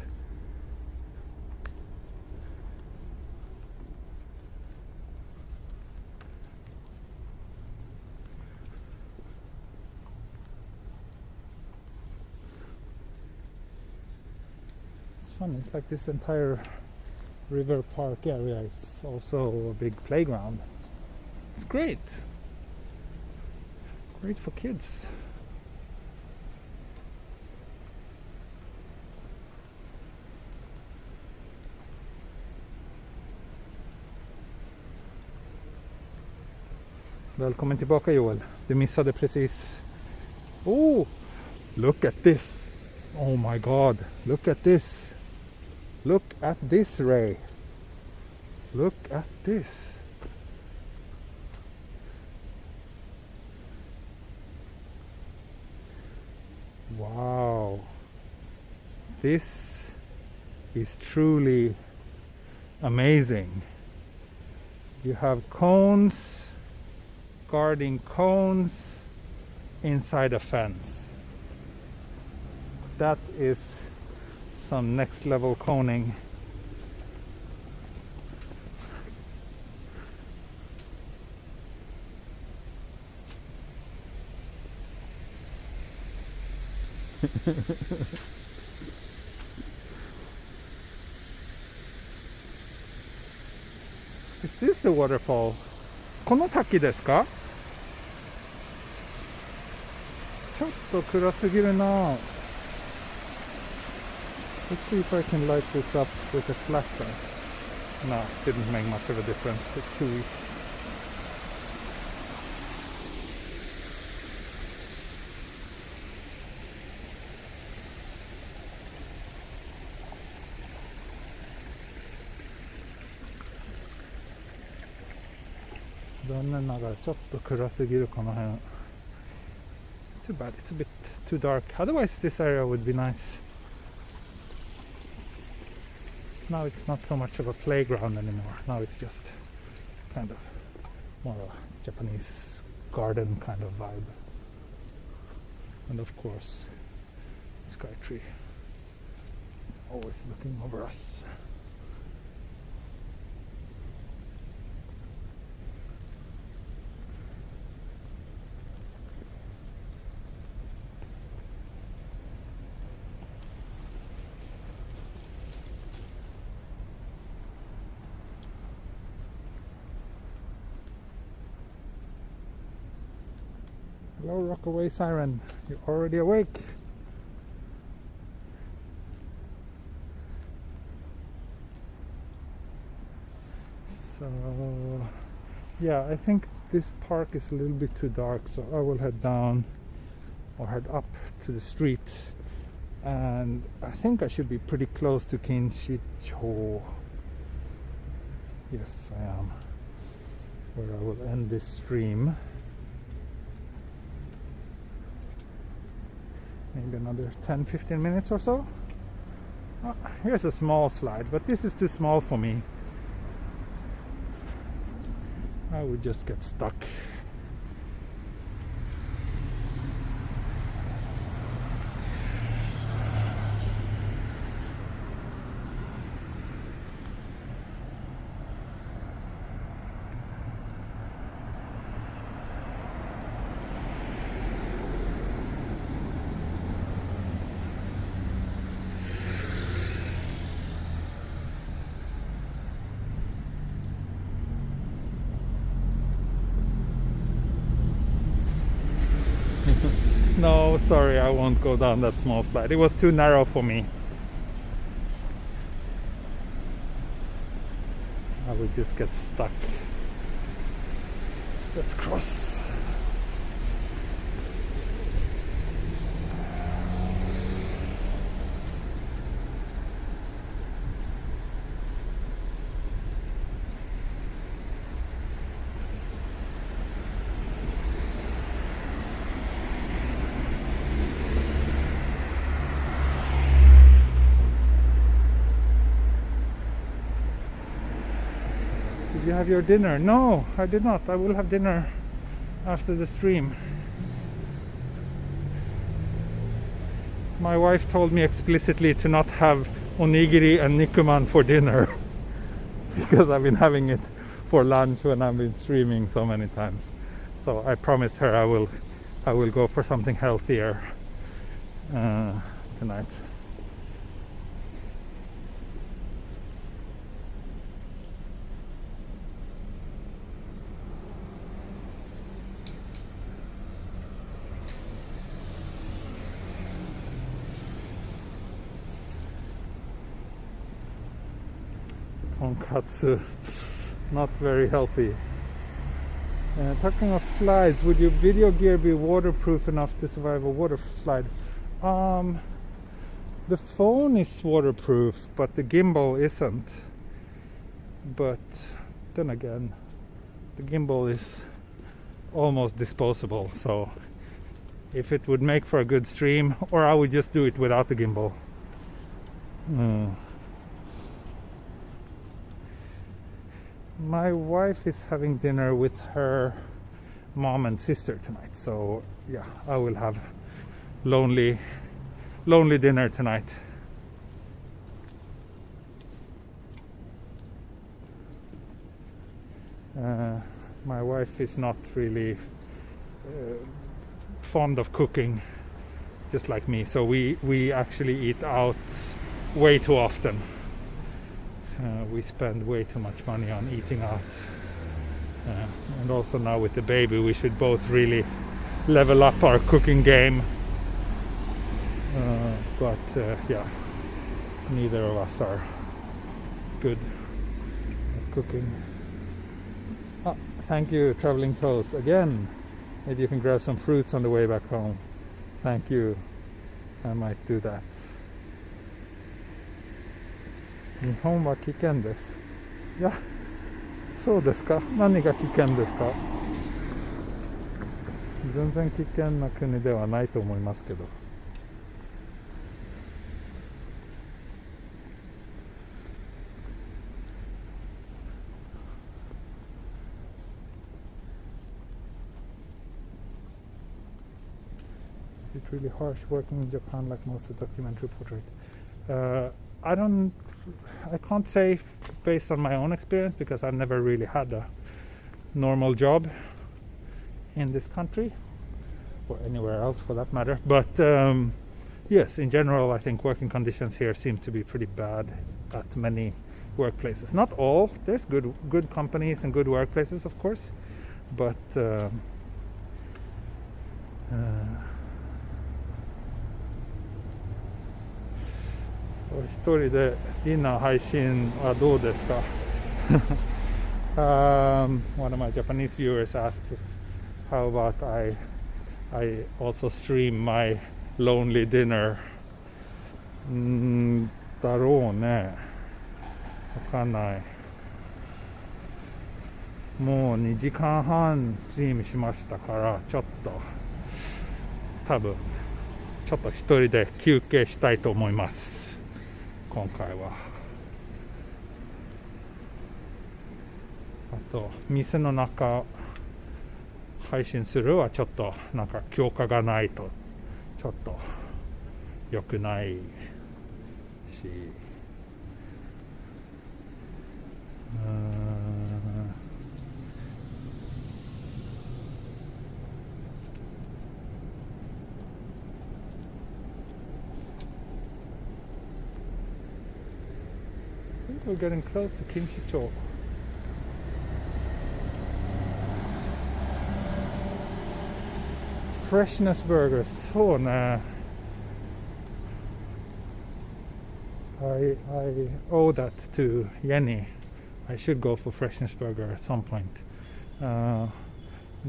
It's fun. It's like this entire river park area is also a big playground. It's great. Great for kids. Välkommen tillbaka, Joel. Du missade precis. Oh, look at this. Oh my god. Look at this. Look at this, Ray. Look at this. Wow, this is truly amazing. You have cones guarding cones inside a fence. That is some next level coning. Is this the waterfall? この滝ですか？ちょっと暗すぎるな。Let's see if I can light this up with a flashlight. No, didn't make much of a difference. It's too weak. Too bad, it's a bit too dark. Otherwise this area would be nice. Now it's not so much of a playground anymore. Now it's just kind of more of a Japanese garden kind of vibe. And of course, Skytree is always looking over us. Hello, Rockaway Siren. You're already awake. So, yeah, I think this park is a little bit too dark, so I will head down or head up to the street. And I think I should be pretty close to Kinshicho. Yes, I am. Where I will end this stream. Maybe another 10-15 minutes or so. Here's a small slide, but this is too small for me. I would just get stuck. No, sorry, I won't go down that small slide. It was too narrow for me. I would just get stuck. Let's cross. Did you have your dinner? No, I did not. I will have dinner after the stream. My wife told me explicitly to not have onigiri and nikuman for dinner because I've been having it for lunch when I've been streaming so many times. So I promised her I will go for something healthier tonight. Tonkatsu, not very healthy. Talking of slides, would your video gear be waterproof enough to survive a water slide? The phone is waterproof, but the gimbal isn't. But then again, the gimbal is almost disposable, so if it would make for a good stream, or I would just do it without the gimbal. My wife is having dinner with her mom and sister tonight. So yeah, I will have lonely dinner tonight. My wife is not really fond of cooking, just like me, so we actually eat out way too often. We spend way too much money on eating out, and also now with the baby we should both really level up our cooking game, but yeah, neither of us are good at cooking. Thank you, Traveling Toes, again. Maybe you can grab some fruits on the way back home. Thank you. I might do that. 日本は危険です。いや、そうですか。何が危険ですか。全然危険な国ではないと思いますけど。It's really harsh working in Japan like most of the documentary portrait. I can't say based on my own experience because I've never really had a normal job in this country or anywhere else for that matter, but yes, in general I think working conditions here seem to be pretty bad at many workplaces. Not all, there's good companies and good workplaces of course, but一人でディナー配信はどうですかOne of my Japanese viewers asked how about I also stream my lonely dinner. だろうね。わかんない。もう2時間半ストリームしましたからちょっと多分ちょっと一人で休憩したいと思います。今回はあと店の中配信するはちょっとなんか許可がないとちょっと良くないし、We're getting close to Kinshicho. Freshness burgers. そうね。I owe that to Yenny. I should go for freshness burger at some point.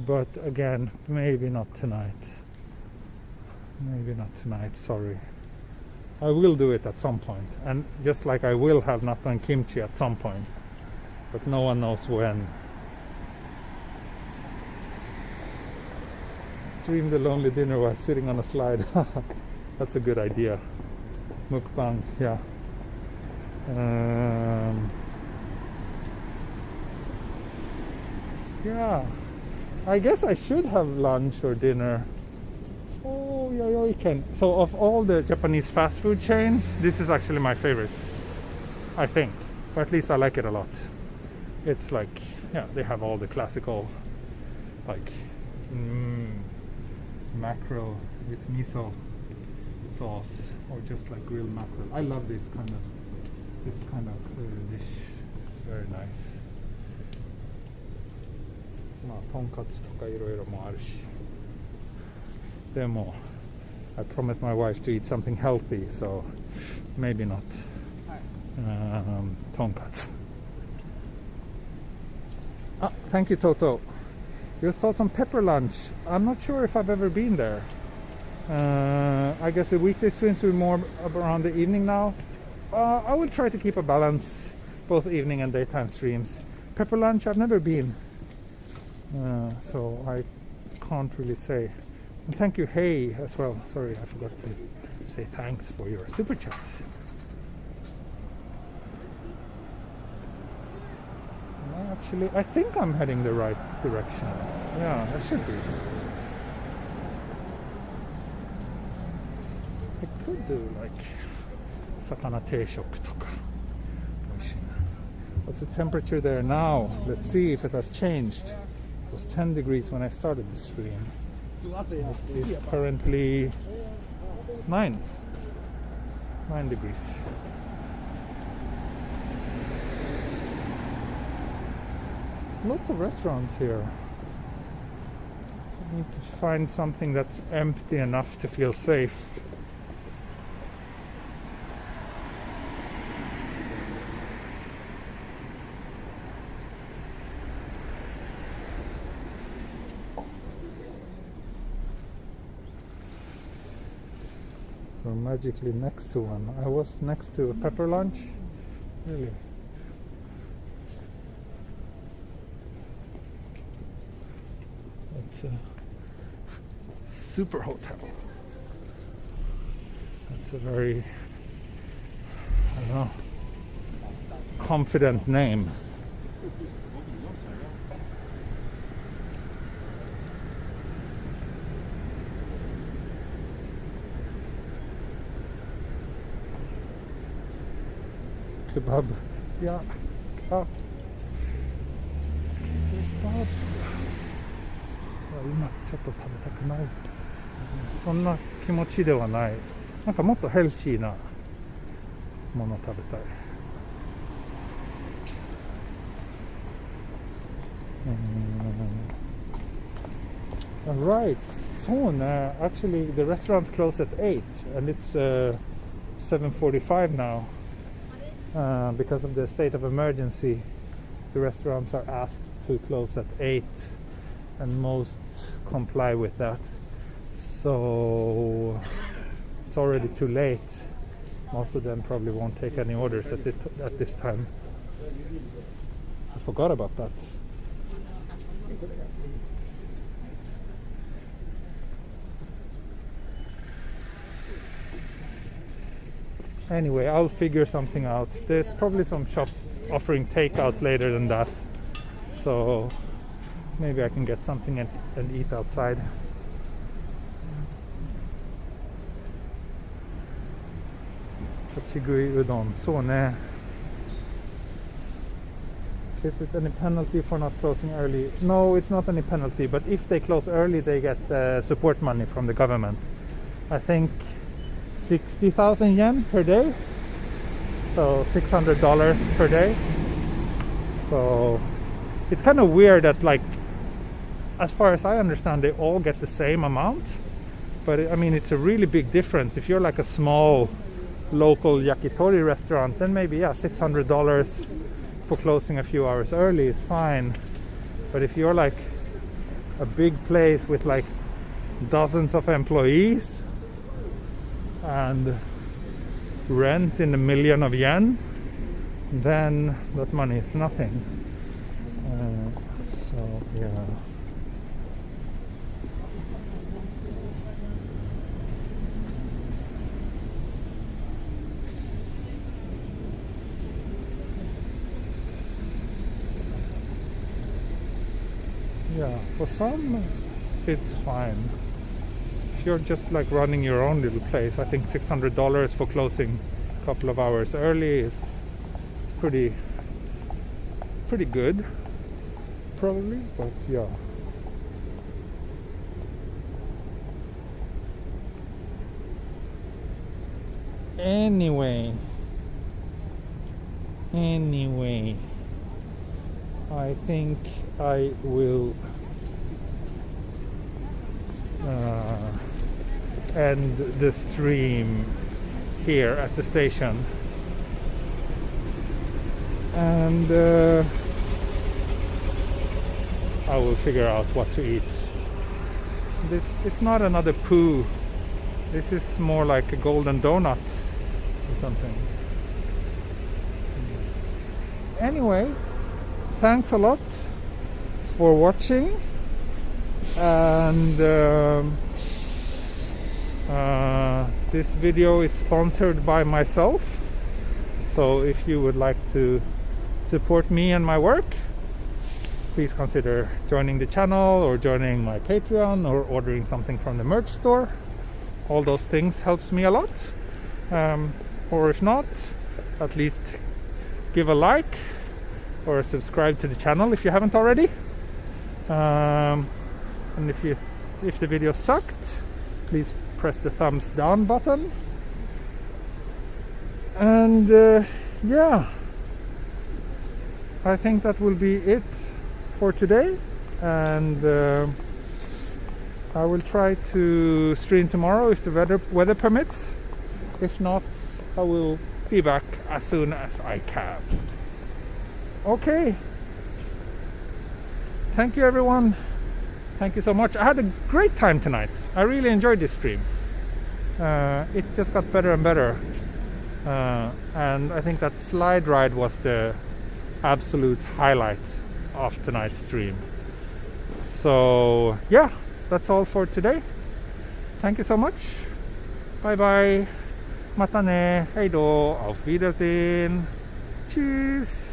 But again, maybe not tonight. Maybe not tonight, sorry. I will do it at some point, and just like I will have natto kimchi at some point, but no one knows when. Stream the lonely dinner while sitting on a slide. That's a good idea. Mukbang, yeah. Yeah, I guess I should have lunch or dinner. Oh, yeah, you can. So of all the Japanese fast food chains, this is actually my favorite, I think. Or at least I like it a lot. It's like, yeah, they have all the classical, like, mackerel with miso sauce, or just like grilled mackerel. I love this kind of dish. It's very nice. まあ、とんかつとかいろいろもあるし。でも I promised my wife to eat something healthy, so maybe not tonkatsu. Thank you, Toto. Your thoughts on Pepper Lunch? I'm not sure if I've ever been there. I guess the weekday streams will be more around the evening now. I will try to keep a balance, both evening and daytime streams. Pepper Lunch, I've never been, so I can't really say. And thank you, Hey, as well. Sorry, I forgot to say thanks for your super chats. I think I'm heading the right direction. Yeah, it should be. I could do like sakana teishoku toka. What's the temperature there now? Let's see if it has changed. It was 10 degrees when I started the stream. It is currently 9 degrees. Lots of restaurants here. So I need to find something that's empty enough to feel safe. We're magically next to one. I was next to a pepper lunch. Really? It's a super hotel. That's a very, I don't know, confident name. Kebab. Yeah. Kebab. Kebab. 今ちょっと食べたくない。そんな気持ちではない。なんかもっとヘルシーなもの食べたい。Right. So actually the restaurants close at 8 and it's 7:45 now. Because of the state of emergency, the restaurants are asked to close at 8 and most comply with that. So it's already too late. Most of them probably won't take any orders at this time. I forgot about that. Anyway, I'll figure something out. There's probably some shops offering takeout later than that, so maybe I can get something and eat outside. Tachigui udon. So ne. Is it any penalty for not closing early? No, it's not any penalty, but if they close early they get support money from the government. I think 60,000 yen per day, so $600 per day. So it's kind of weird that, like, as far as I understand, they all get the same amount, but I mean it's a really big difference. If you're like a small local yakitori restaurant, then maybe $600 for closing a few hours early is fine, but if you're like a big place with like dozens of employees and rent in 1,000,000 of yen, then that money is nothing. So yeah. Yeah, for some it's fine. If you're just like running your own little place, I think $600 for closing a couple of hours early is pretty good, probably, but yeah. Anyway, I think I will end the stream here at the station, and I will figure out what to eat. It's not another poo. This is more like a golden donut or something. Anyway, thanks a lot for watching, and this video is sponsored by myself, so if you would like to support me and my work, please consider joining the channel or joining my Patreon or ordering something from the merch store. All those things helps me a lot. Or if not, at least give a like or subscribe to the channel if you haven't already. And if the video sucked, please press the thumbs down button. And yeah, I think that will be it for today. And I will try to stream tomorrow if the weather permits. If not, I will be back as soon as I can. Okay. Thank you, everyone. Thank you so much. I had a great time tonight. I really enjoyed this stream. It just got better and better. And I think that slide ride was the absolute highlight of tonight's stream. So yeah, that's all for today. Thank you so much. Bye bye. Mata ne. Heido. Auf Wiedersehen. Tschüss.